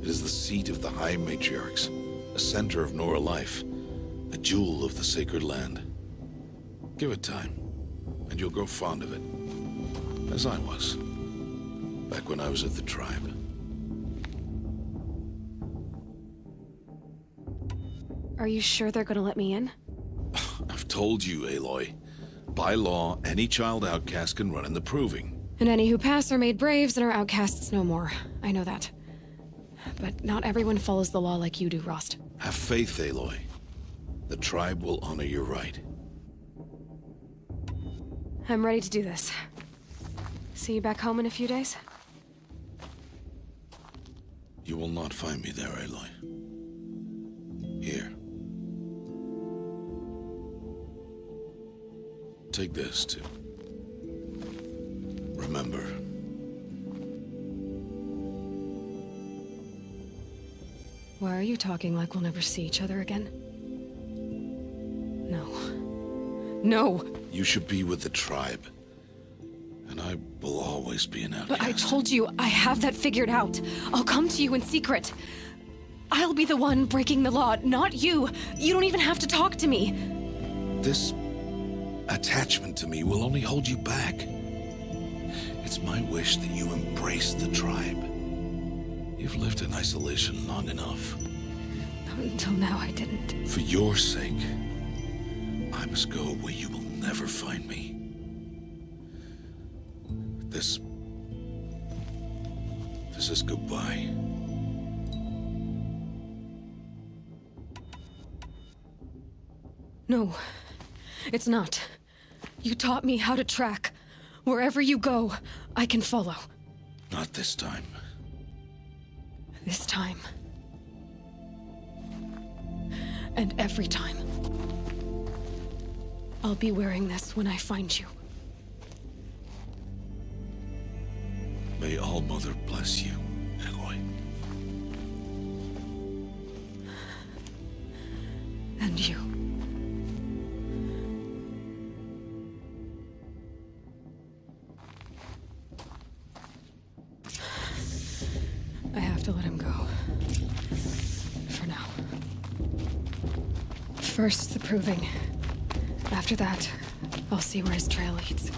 It is the seat of the High Matriarchs, a center of Nora life, a jewel of the sacred land. Give it time, and you'll grow fond of it. As I was, back when I was at the tribe.
Are you sure they're gonna let me in?
I've told you, Aloy. By law, any child outcast can run in the Proving.
And any who pass are made braves and are outcasts no more. I know that. But not everyone follows the law like you do, Rost.
Have faith, Aloy. The tribe will honor your right.
I'm ready to do this. See you back home in a few days?
You will not find me there, Aloy. Here. Take this, too. Remember.
Why are you talking like we'll never see each other again? No. No!
You should be with the tribe. And I will always be an outcast.
But I told you, I have that figured out. I'll come to you in secret. I'll be the one breaking the law, not you. You don't even have to talk to me.
This attachment to me will only hold you back. It's my wish that you embrace the tribe. You've lived in isolation long enough.
Until now, I didn't.
For your sake, I must go where you will never find me. This is goodbye.
No, it's not. You taught me how to track. Wherever you go, I can follow.
Not this time.
This time. And every time. I'll be wearing this when I find you.
May All-Mother bless you, Aloy.
And you. I have to let him go. For now. First, the Proving. After that, I'll see where his trail leads.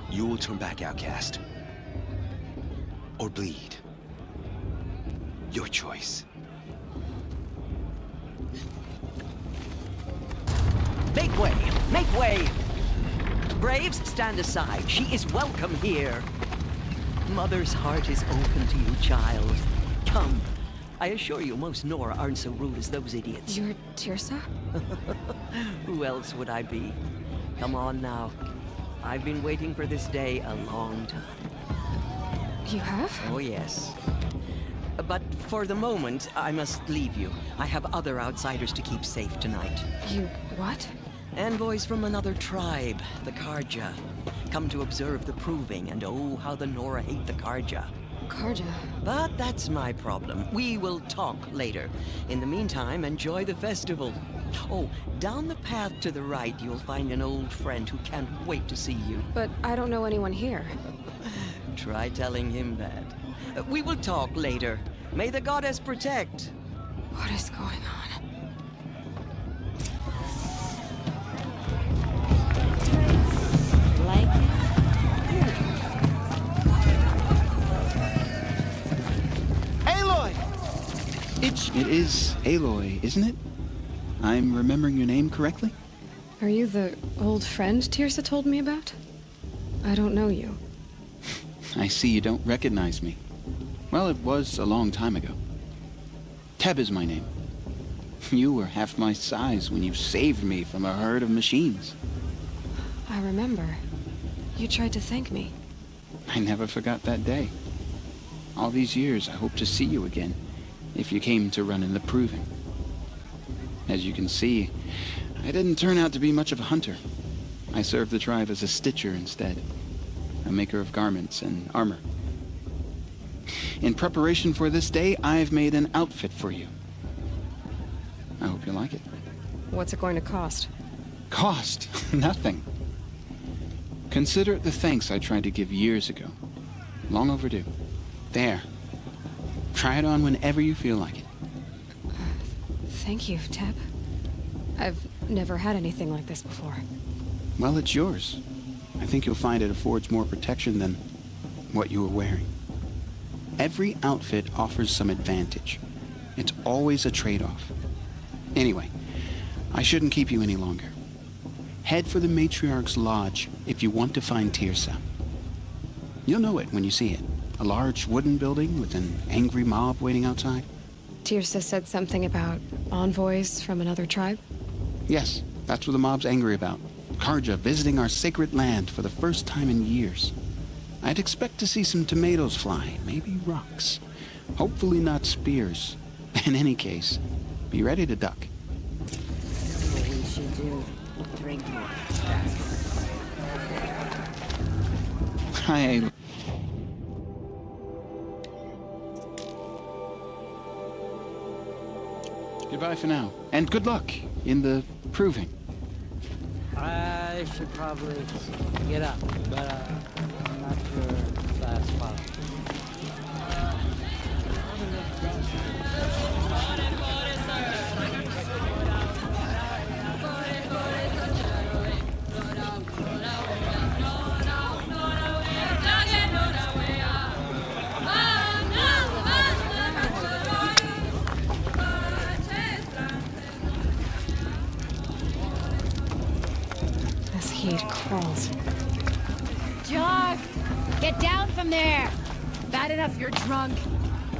You will turn back, outcast. Or bleed. Your choice.
Make way! Make way! Braves, stand aside. She is welcome here. Mother's heart is open to you, child. Come. I assure you, most Nora aren't so rude as those idiots.
You're Tirsa?
Who else would I be? Come on now. I've been waiting for this day a long time.
You have?
Oh, yes. But for the moment, I must leave you. I have other outsiders to keep safe tonight.
You what?
Envoys from another tribe, the Karja. Come to observe the proving, and oh, how the Nora hate the Karja.
Karja?
But that's my problem. We will talk later. In the meantime, enjoy the festival. Oh, down the path to the right, you'll find an old friend who can't wait to see you.
But I don't know anyone here.
Try telling him that. We will talk later. May the goddess protect.
What is going on?
Like
Aloy! It is Aloy, isn't it? I'm remembering your name correctly?
Are you the old friend Tirsa told me about? I don't know you.
I see you don't recognize me. Well, it was a long time ago. Teb is my name. You were half my size when you saved me from a herd of machines.
I remember. You tried to thank me.
I never forgot that day. All these years, I hope to see you again, if you came to run in the Proving. As you can see, I didn't turn out to be much of a hunter. I served the tribe as a stitcher instead, a maker of garments and armor. In preparation for this day, I've made an outfit for you. I hope you like it.
What's it going to cost?
Cost? Nothing. Consider it the thanks I tried to give years ago. Long overdue. There. Try it on whenever you feel like it.
Thank you, Teb. I've never had anything like this before.
Well, it's yours. I think you'll find it affords more protection than what you were wearing. Every outfit offers some advantage. It's always a trade-off. Anyway, I shouldn't keep you any longer. Head for the Matriarch's Lodge if you want to find Tirsa. You'll know it when you see it. A large wooden building with an angry mob waiting outside.
Tirsa said something about envoys from another tribe?
Yes, that's what the mob's angry about. Karja visiting our sacred land for the first time in years. I'd expect to see some tomatoes fly, maybe rocks. Hopefully not spears. In any case, be ready to duck.
what we should do. Drink more.
Hi. Goodbye for now. And good luck in the Proving.
I should probably get up, but I'm not sure if that's possible.
This heat crawls.
Jarv! Get down from there! Bad enough you're drunk.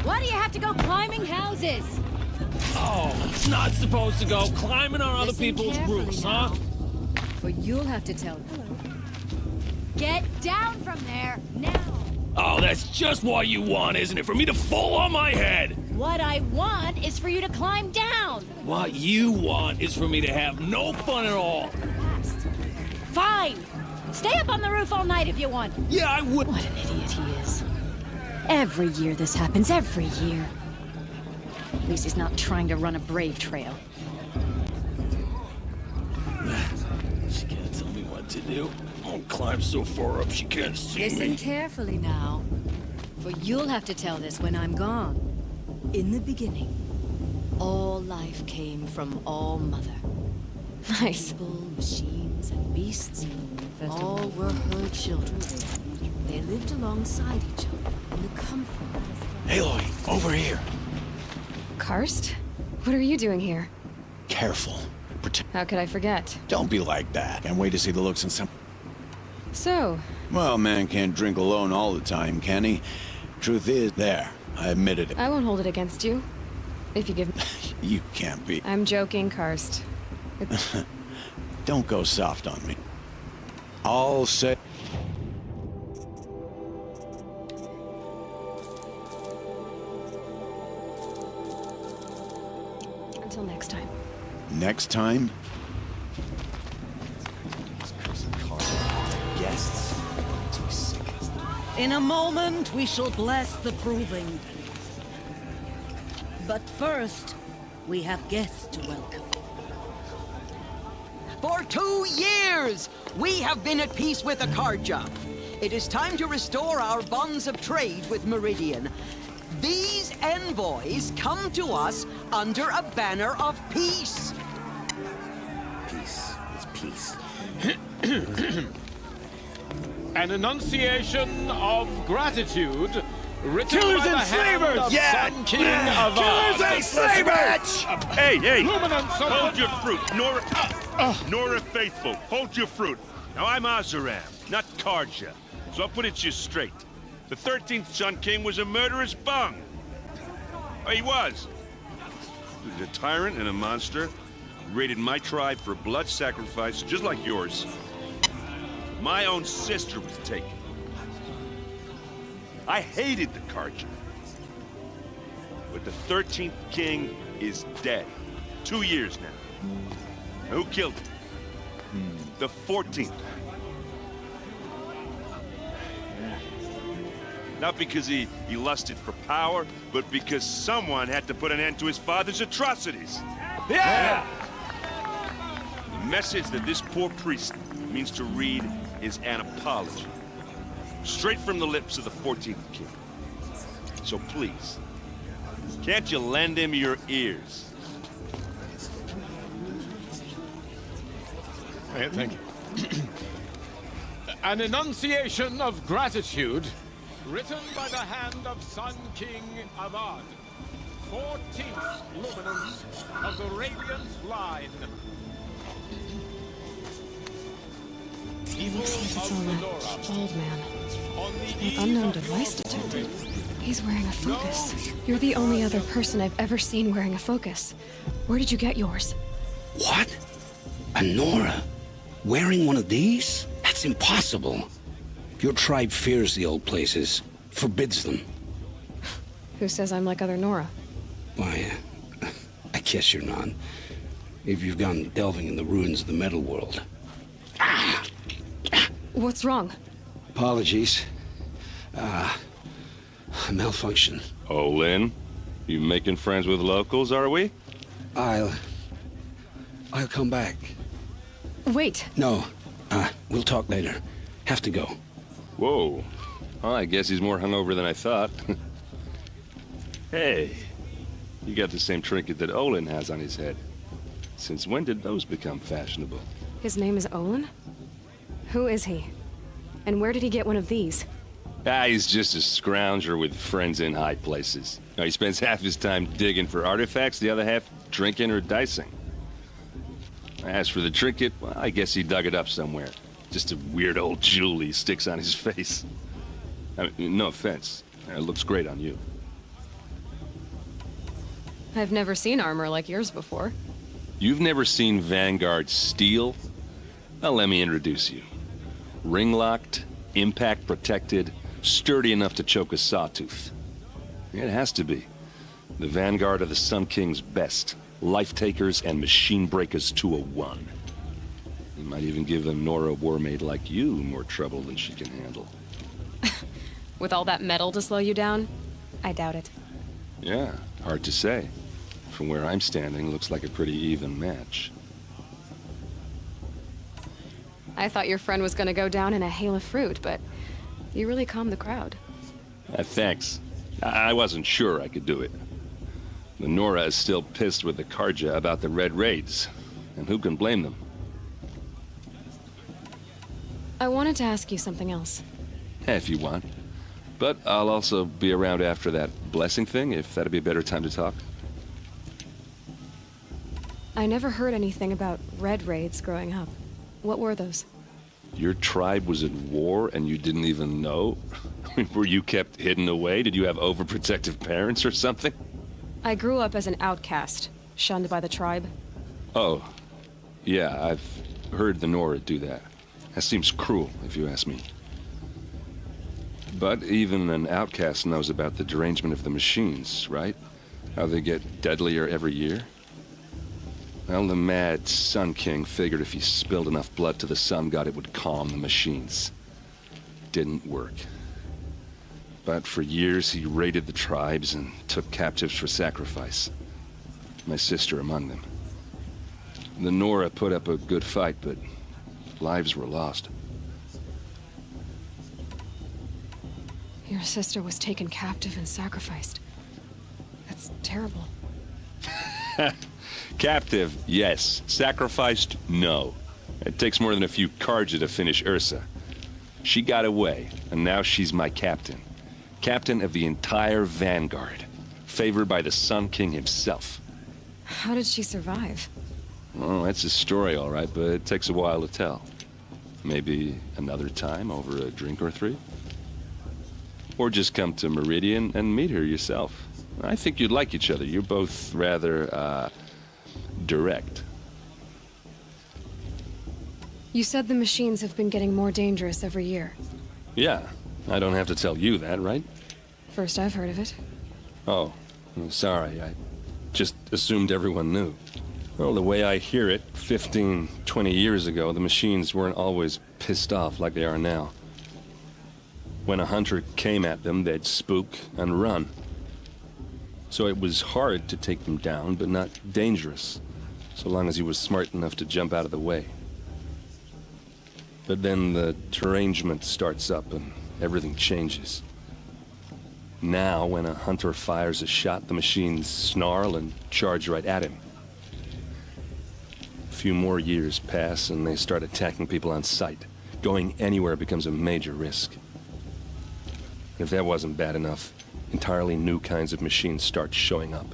Why do you have to go climbing houses?
Oh, it's not supposed to go climbing on other
Listen
people's
carefully
roofs,
now.
huh?
For you'll have to tell.
Get down from there, now!
Oh, that's just what you want, isn't it? For me to fall on my head!
What I want is for you to climb down!
What you want is for me to have no fun at all.
Fine! Stay up on the roof all night if you want.
Yeah, I would.
What an idiot he is. Every year this happens, every year. At least he's not trying to run a brave trail.
She can't tell me what to do. I'll climb so far up she can't see
Listen
me.
carefully now, for you'll have to tell this when I'm gone. In the beginning, all life came from All Mother.
Nice.
People, machines, and beasts, all were her children. They lived alongside each other in the comfort.
Aloy, over here.
Karst? What are you doing here?
Careful.
How could I forget?
Don't be like that. Can't wait to see the looks in some...
So,
Well, man can't drink alone all the time, can he? Truth is, there. I admitted it.
I won't hold it against you. If you give me...
You can't be.
I'm joking, Karst.
Don't go soft on me. I'll say...
Until next time.
Next time?
In a moment, we shall bless the proving. But first, we have guests to welcome.
For 2 years, we have been at peace with Akarja. It is time to restore our bonds of trade with Meridian. These envoys come to us under a banner of peace.
Peace is peace.
An enunciation of gratitude written
Killers
by the
and
hand
slavers!
of
Yeah!
Sun King Avad.
Killers and slavers!
Hey, hey!
Hold your fruit, Nora Faithful. Hold your fruit. Now I'm Azaram, not Karja. So I'll put it to you straight. The 13th Sun King was a murderous bung. Oh, he was. He was a tyrant and a monster. He raided my tribe for blood sacrifice, just like yours. My own sister was taken. I hated the Karja. But the 13th king is dead. 2 years now. Now, who killed him? The 14th. Not because he lusted for power, but because someone had to put an end to his father's atrocities. Yeah! The message that this poor priest means to read is an apology. Straight from the lips of the 14th king. So please, can't you lend him your ears?
Thank you. An enunciation of gratitude written by the hand of Sun King Avad, 14th luminance of the Radiant Line.
It looks like it's on that bald man. An unknown device detected. He's wearing a focus. You're the only other person I've ever seen wearing a focus. Where did you get yours?
What? A Nora? Wearing one of these? That's impossible. Your tribe fears the old places, forbids them.
Who says I'm like other Nora?
Why, I guess you're not. If you've gone delving in the ruins of the metal world.
What's wrong?
Apologies. A malfunction.
Oh, Lynn? You making friends with locals, are we?
I'll come back.
Wait.
No. We'll talk later. Have to go.
Whoa. Well, I guess he's more hungover than I thought. Hey, you got the same trinket that Olin has on his head. Since when did those become fashionable?
His name is Olin? Who is he? And where did he get one of these?
He's just a scrounger with friends in high places. Now, he spends half his time digging for artifacts, the other half drinking or dicing. As for the trinket, well, I guess he dug it up somewhere. Just a weird old jewel he sticks on his face. I mean, no offense. It looks great on you.
I've never seen armor like yours before.
You've never seen Vanguard steel? Well, let me introduce you. Ring-locked, impact-protected, sturdy enough to choke a sawtooth. It has to be. The Vanguard of the Sun King's best. Life-takers and machine breakers to a one. You might even give a Nora Warmaid like you more trouble than she can handle.
With all that metal to slow you down? I doubt it.
Yeah, hard to say. From where I'm standing, looks like a pretty even match.
I thought your friend was gonna go down in a hail of fruit, but you really calmed the crowd.
Thanks. I wasn't sure I could do it. The Nora is still pissed with the Karja about the Red Raids, and who can blame them?
I wanted to ask you something else.
If you want. But I'll also be around after that blessing thing, if that'd be a better time to talk.
I never heard anything about Red Raids growing up. What were those?
Your tribe was at war and you didn't even know? Were you kept hidden away? Did you have overprotective parents or something?
I grew up as an outcast, shunned by the tribe.
Oh, yeah, I've heard the Nora do that. That seems cruel, if you ask me. But even an outcast knows about the derangement of the machines, right? How they get deadlier every year? Well, the mad Sun King figured if he spilled enough blood to the Sun God, it would calm the machines. Didn't work. But for years he raided the tribes and took captives for sacrifice. My sister among them. The Nora put up a good fight, but lives were lost.
Your sister was taken captive and sacrificed. That's terrible.
Captive, yes. Sacrificed, no. It takes more than a few Carja to finish Ursa. She got away, and now she's my captain. Captain of the entire Vanguard. Favored by the Sun King himself.
How did she survive?
Oh, that's a story, all right, but it takes a while to tell. Maybe another time over a drink or three? Or just come to Meridian and meet her yourself. I think you'd like each other. You're both rather, direct.
You said the machines have been getting more dangerous every year.
Yeah, I don't have to tell you that, right?
First I've heard of it.
Oh, I'm sorry. I just assumed everyone knew. Well, the way I hear it, 15, 20 years ago, the machines weren't always pissed off like they are now. When a hunter came at them, they'd spook and run. So it was hard to take them down, but not dangerous, so long as he was smart enough to jump out of the way. But then the derangement starts up and everything changes. Now, when a hunter fires a shot, the machines snarl and charge right at him. A few more years pass and they start attacking people on sight. Going anywhere becomes a major risk. If that wasn't bad enough, entirely new kinds of machines start showing up.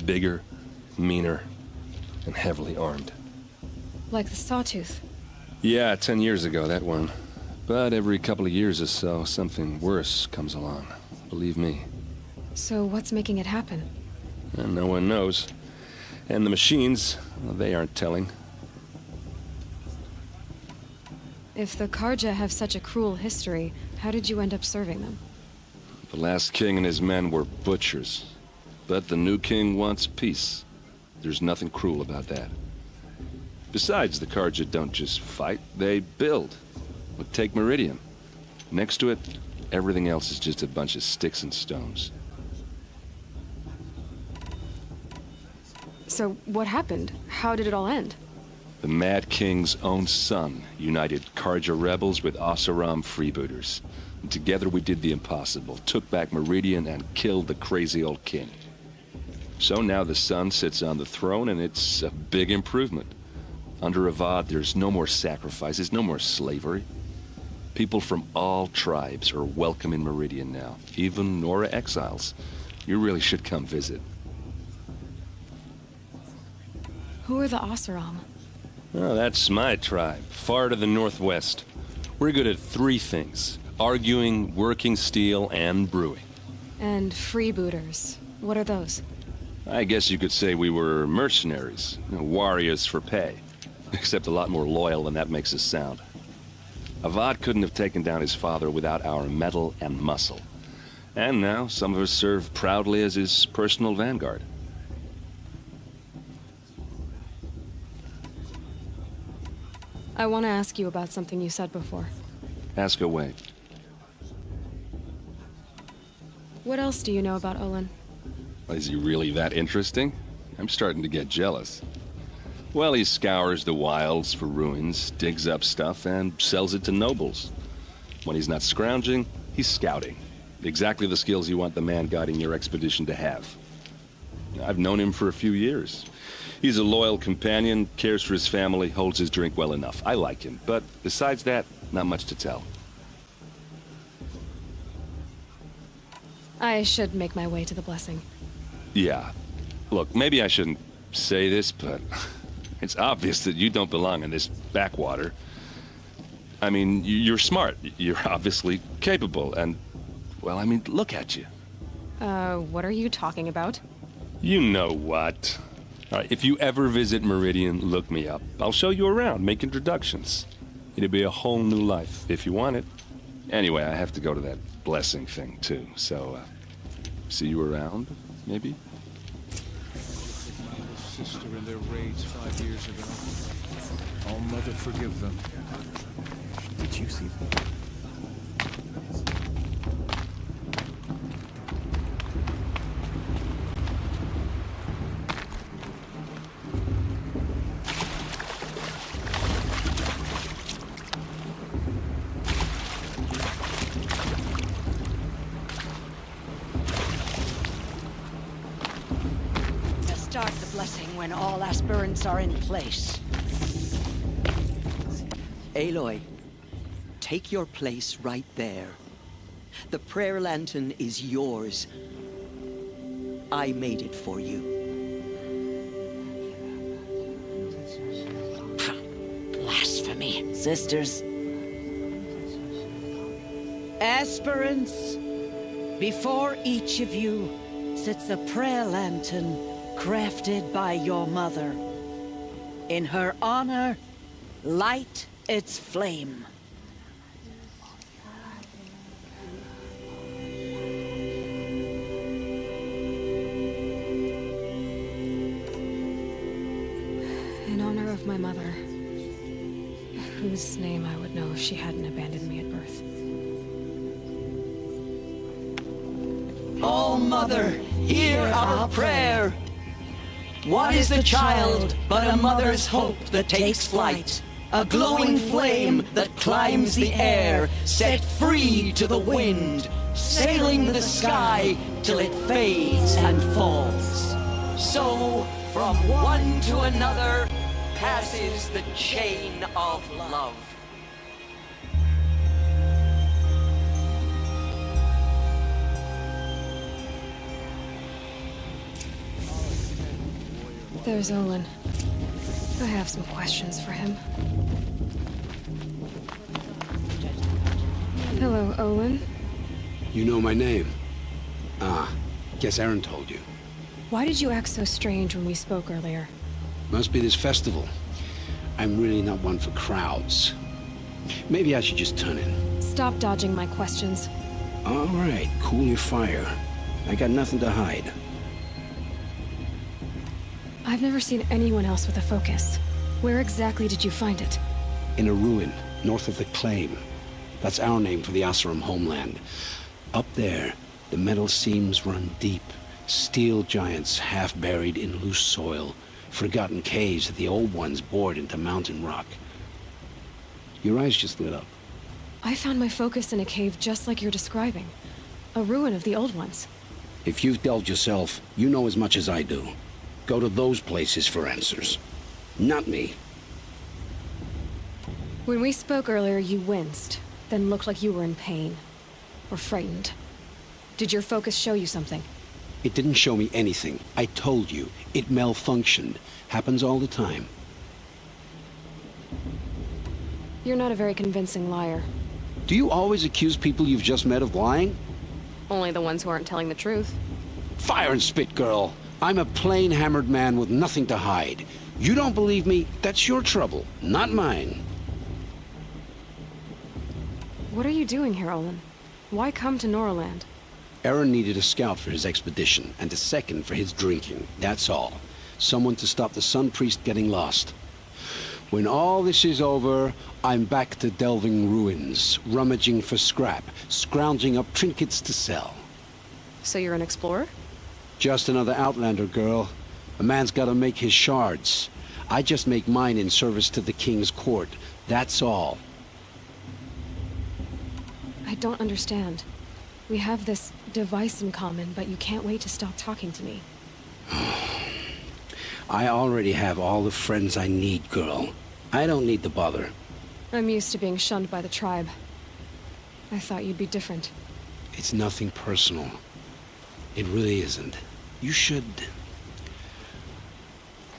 Bigger, meaner, and heavily armed.
Like the Sawtooth.
Yeah, 10 years ago, that one. But every couple of years or so, something worse comes along. Believe me.
So what's making it happen?
And no one knows. And the machines, well, they aren't telling.
If the Carja have such a cruel history, how did you end up serving them?
The last king and his men were butchers. But the new king wants peace. There's nothing cruel about that. Besides, the Carja don't just fight, they build. But take Meridian. Next to it, everything else is just a bunch of sticks and stones.
So what happened? How did it all end?
The Mad King's own son united Carja rebels with Oseram freebooters. And together we did the impossible, took back Meridian and killed the crazy old king. So now the son sits on the throne and it's a big improvement. Under Avad, there's no more sacrifices, no more slavery. People from all tribes are welcome in Meridian now, even Nora exiles. You really should come visit.
Who are the Oseram?
Oh, that's my tribe, far to the northwest. We're good at three things: arguing, working steel, and brewing.
And freebooters. What are those?
I guess you could say we were mercenaries, warriors for pay. Except a lot more loyal than that makes us sound. Avad couldn't have taken down his father without our metal and muscle. And now some of us serve proudly as his personal vanguard.
I want to ask you about something you said before.
Ask away.
What else do you know about Olin?
Is he really that interesting? I'm starting to get jealous. Well, he scours the wilds for ruins, digs up stuff, and sells it to nobles. When he's not scrounging, he's scouting. Exactly the skills you want the man guiding your expedition to have. I've known him for a few years. He's a loyal companion, cares for his family, holds his drink well enough. I like him, but besides that, not much to tell.
I should make my way to the blessing.
Yeah. Look, maybe I shouldn't say this, but it's obvious that you don't belong in this backwater. I mean, you're smart. You're obviously capable, and, well, I mean, look at you.
What are you talking about?
You know what. All right, if you ever visit Meridian, look me up. I'll show you around, make introductions. It'll be a whole new life, if you want it. Anyway, I have to go to that blessing thing, too, so, see you around, maybe?
Sister in their raids 5 years ago. I'll never forgive them. Did you see that?
start the blessing when all aspirants are in place. Aloy, take your place right there. The prayer lantern is yours. I made it for you.
Blasphemy. Sisters.
Aspirants, before each of you sits a prayer lantern crafted by your mother. In her honor, light its flame.
In honor of my mother, whose name I would know if she hadn't abandoned me at birth.
All Mother, hear our prayer. What is the child but a mother's hope that takes flight? A glowing flame that climbs the air, set free to the wind, sailing the sky till it fades and falls. So, from one to another, passes the chain of love.
There's Olin. I have some questions for him. Hello, Olin.
You know my name? Ah, guess Aaron told you.
Why did you act so strange when we spoke earlier?
Must be this festival. I'm really not one for crowds. Maybe I should just turn in.
Stop dodging my questions.
All right, cool your fire. I got nothing to hide.
I've never seen anyone else with a focus. Where exactly did you find it?
In a ruin, north of the Claim. That's our name for the Oseram homeland. Up there, the metal seams run deep. Steel giants half buried in loose soil. Forgotten caves that the old ones bored into mountain rock. Your eyes just lit up.
I found my focus in a cave just like you're describing. A ruin of the old ones.
If you've delved yourself, you know as much as I do. Go to those places for answers. Not me.
When we spoke earlier, you winced, then looked like you were in pain. Or frightened. Did your focus show you something?
It didn't show me anything. I told you. It malfunctioned. Happens all the time.
You're not a very convincing liar.
Do you always accuse people you've just met of lying?
Only the ones who aren't telling the truth.
Fire and spit, girl. I'm a plain hammered man with nothing to hide. You don't believe me? That's your trouble, not mine.
What are you doing here, Olin? Why come to Noraland?
Aaron needed a scout for his expedition, and a second for his drinking. That's all. Someone to stop the Sun Priest getting lost. When all this is over, I'm back to delving ruins, rummaging for scrap, scrounging up trinkets to sell.
So you're an explorer?
Just another Outlander, girl. A man's gotta make his shards. I just make mine in service to the King's court. That's all.
I don't understand. We have this device in common, but you can't wait to stop talking to me.
I already have all the friends I need, girl. I don't need the bother.
I'm used to being shunned by the tribe. I thought you'd be different.
It's nothing personal. It really isn't. You should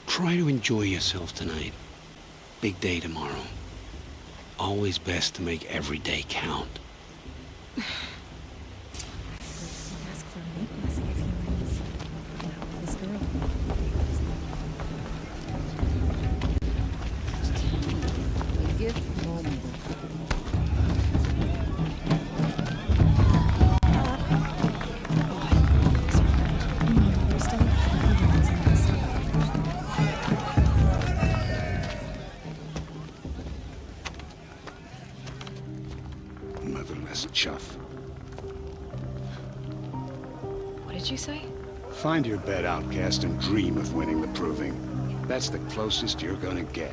try to enjoy yourself tonight. Big day tomorrow. Always best to make every day count. Motherless chuff.
What did you say?
Find your bed, outcast, and dream of winning the proving. That's the closest you're gonna get.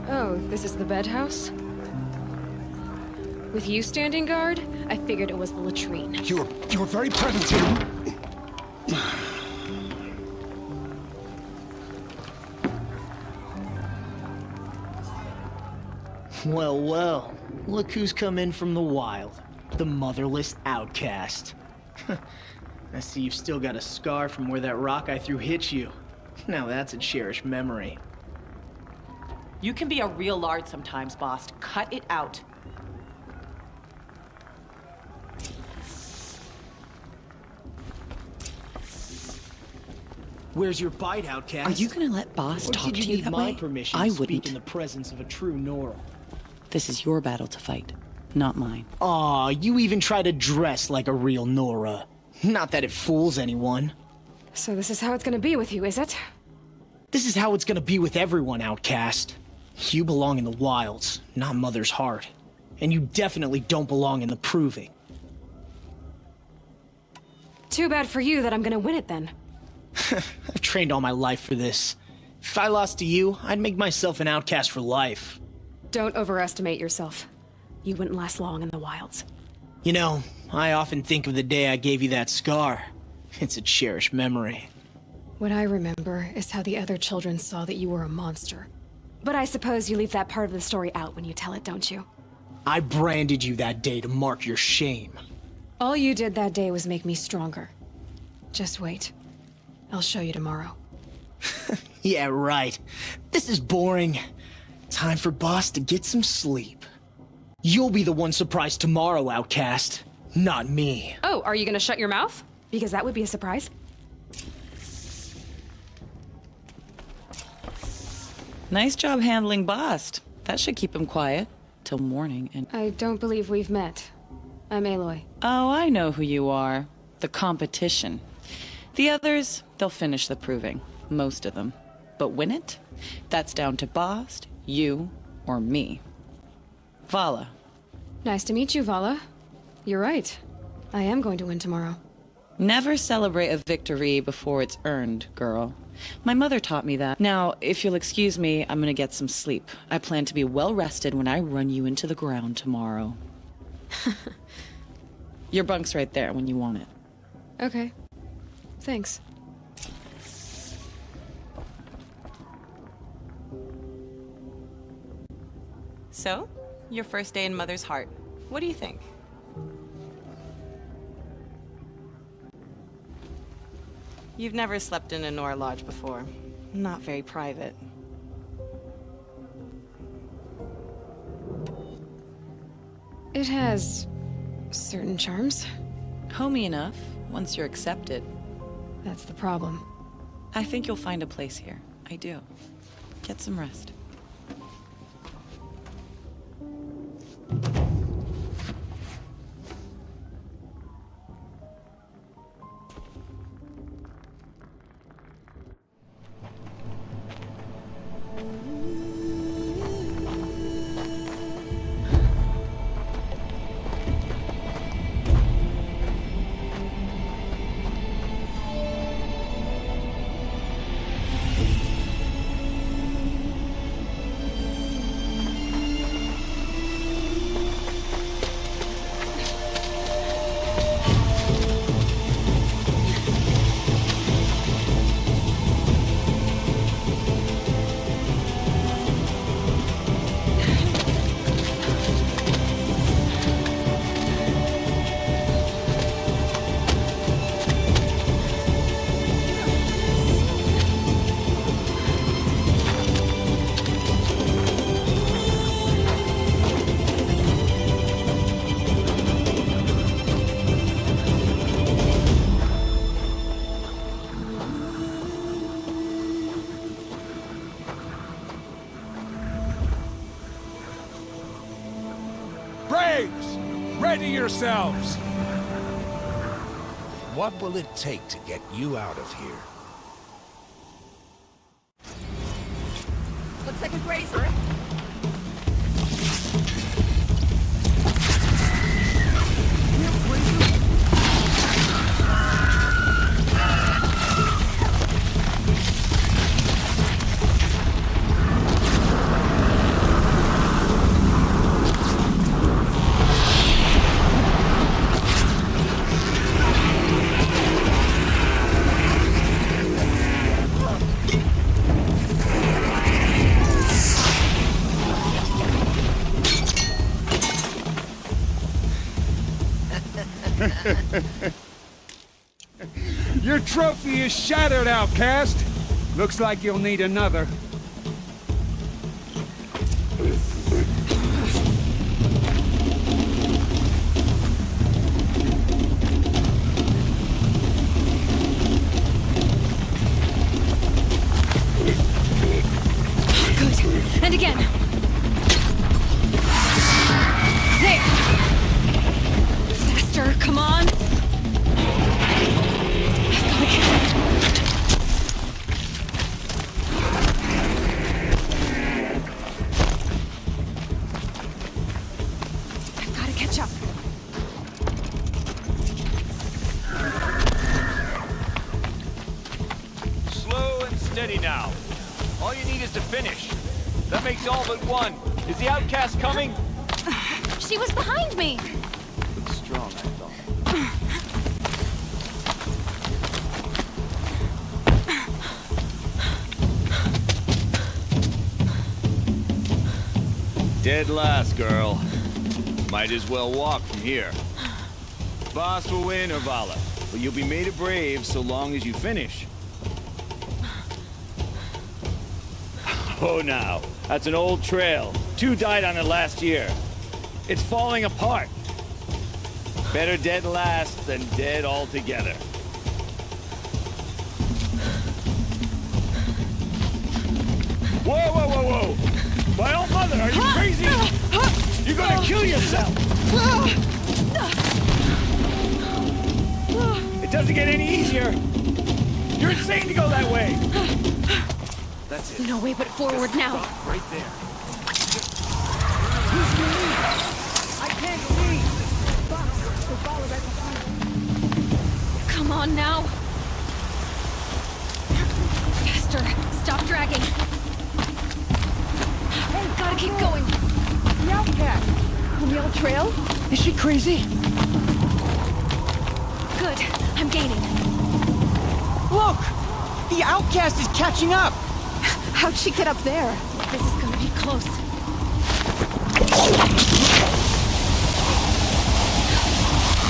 Oh, this is the bedhouse? With you standing guard, I figured it was the latrine.
You're very present here.
Well, well. Look who's come in from the wild. The motherless outcast. I see you've still got a scar from where that rock I threw hit you. Now that's a cherished memory.
You can be a real lard sometimes, boss. Cut it out.
Where's your bite, outcast?
Are you gonna let boss
Or
talk
did
to
you
you
need
that
my
way?
permission
I
to speak
wouldn't.
in the presence of a true Nora?
This is your battle to fight, not mine.
Aw, you even try to dress like a real Nora. Not that it fools anyone.
So this is how it's gonna be with you, is it?
This is how it's gonna be with everyone, outcast. You belong in the wilds, not Mother's heart. And you definitely don't belong in the proving.
Too bad for you that I'm gonna win it then.
I've trained all my life for this. If I lost to you, I'd make myself an outcast for life.
Don't overestimate yourself. You wouldn't last long in the wilds.
You know, I often think of the day I gave you that scar. It's a cherished memory.
What I remember is how the other children saw that you were a monster. But I suppose you leave that part of the story out when you tell it, don't you?
I branded you that day to mark your shame.
All you did that day was make me stronger. Just wait. I'll show you tomorrow.
Yeah, right. This is boring. Time for Boss to get some sleep. You'll be the one surprised tomorrow, outcast. Not me.
Oh, are you gonna shut your mouth? Because that would be a surprise.
Nice job handling Bast. That should keep him quiet till morning and...
I don't believe we've met. I'm Aloy.
Oh, I know who you are. The competition. The others, they'll finish the proving. Most of them. But win it? That's down to Bast, you, or me. Vala.
Nice to meet you, Vala. You're right. I am going to win tomorrow.
Never celebrate a victory before it's earned, girl. My mother taught me that. Now, if you'll excuse me, I'm gonna get some sleep. I plan to be well rested when I run you into the ground tomorrow. Your bunk's right there when you want it.
Okay. Thanks.
So, your first day in Mother's heart. What do you think? You've never slept in a Nora lodge before. Not very private.
It has certain charms.
Homey enough, once you're accepted.
That's the problem.
I think you'll find a place here. I do. Get some rest.
Braves! Ready yourselves!
What will it take to get you out of here?
Looks like a grazer.
Your trophy is shattered, outcast. Looks like you'll need another.
Good. And again. There. Faster, come on. I've got to catch up.
Slow and steady now. All you need is to finish. That makes all but one. Is the outcast coming?
She was behind me!
Looks strong, I thought. Dead last, girl. Might as well walk from here. Boss will win, Urvala, but you'll be made a brave so long as you finish. Oh, now. That's an old trail. 2 died on it last year. It's falling apart. Better dead last than dead altogether. Whoa, whoa, whoa, whoa! My old mother, are you crazy? You're gonna kill yourself! It doesn't get any easier! You're insane to go that way! That's it.
No way but forward now.
Stop right there.
I can't see! Boss, the ball is right behind.
Come on now. Faster. Stop dragging. Hey, gotta keep going.
The outcast! On the old trail? Is she crazy?
Good. I'm gaining.
Look! The outcast is catching up! How'd she get up there?
This is gonna be close.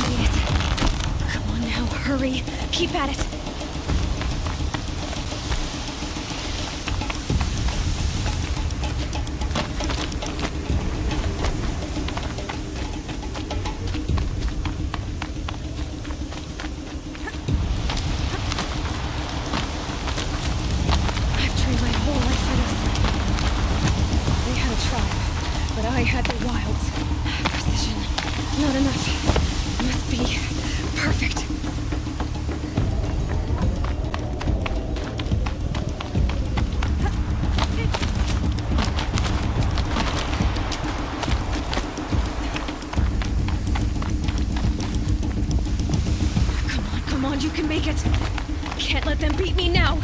Made it. Come on now, hurry. Keep at it. I had the wilds. Precision. Not enough. Must be perfect. Come on, you can make it. Can't let them beat me now.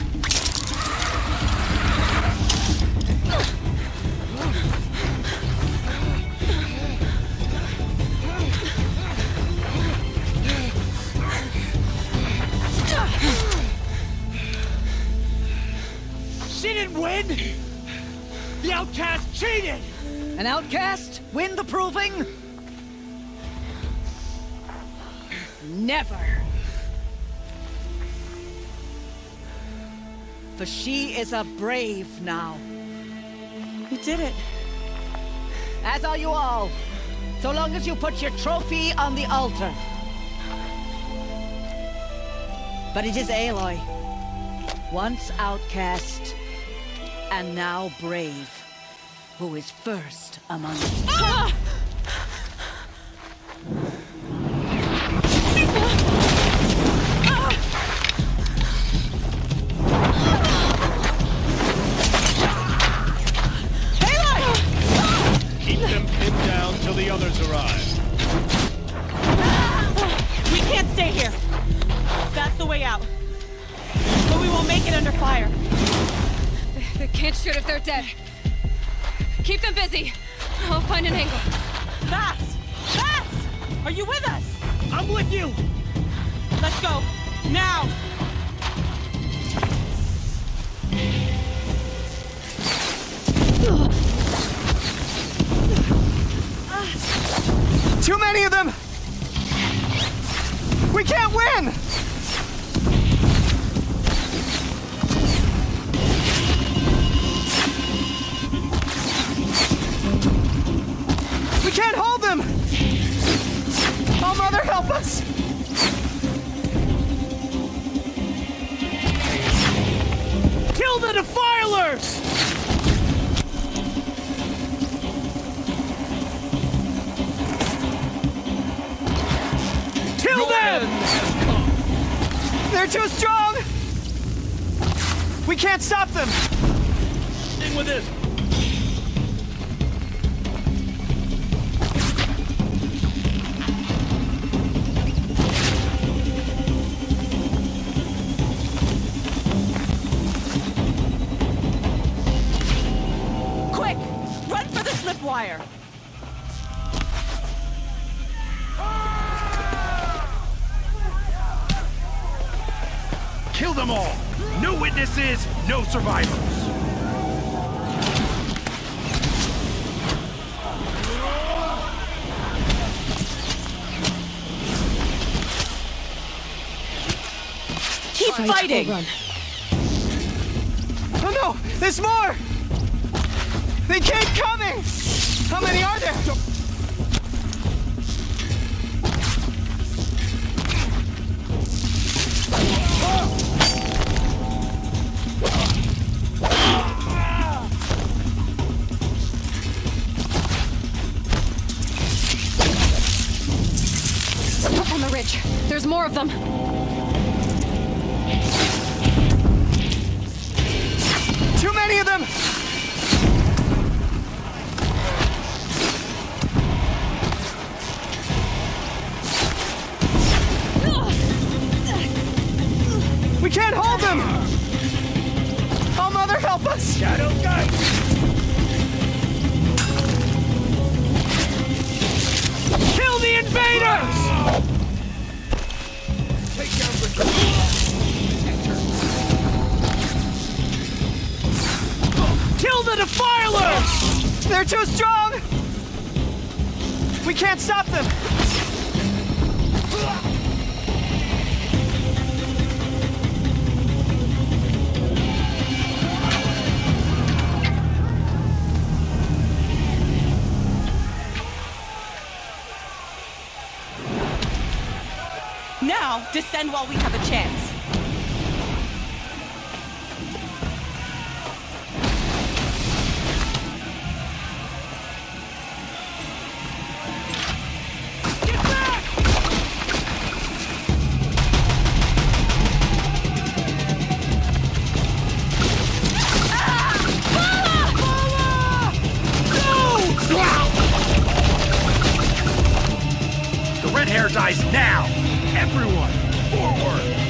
The outcast cheated!
An outcast? Win the proving? Never. For she is a brave now.
You did it.
As are you all. So long as you put your trophy on the altar. But it is Aloy. Once outcast, and now brave, who is first among us.
Ah!
Keep them pinned down till the others arrive.
We can't stay here. That's the way out. But we won't make it under fire.
They can't shoot if they're dead. Keep them busy. I'll find an angle.
Fast! Fast! Are you with us?
I'm with you!
Let's go. Now!
Too many of them!
We can't win! We can't hold them! Oh, Mother, help us! Kill the Defilers! Kill them! They're too strong! We can't stop them!
In with it!
Quick! Run for the slip wire!
Kill them all! No witnesses, no survivors!
Keep fighting!
Oh no! There's more! They keep coming! How many are there?
Up on the ridge. There's more of them.
Too many of them! We can't hold them! Oh, Mother, help us!
Shadow Guide!
Kill the invaders!
Take down the...
Kill the Defilers! They're too strong! We can't stop them!
Now, descend while we have a chance.
The red hair dies now! Everyone, forward!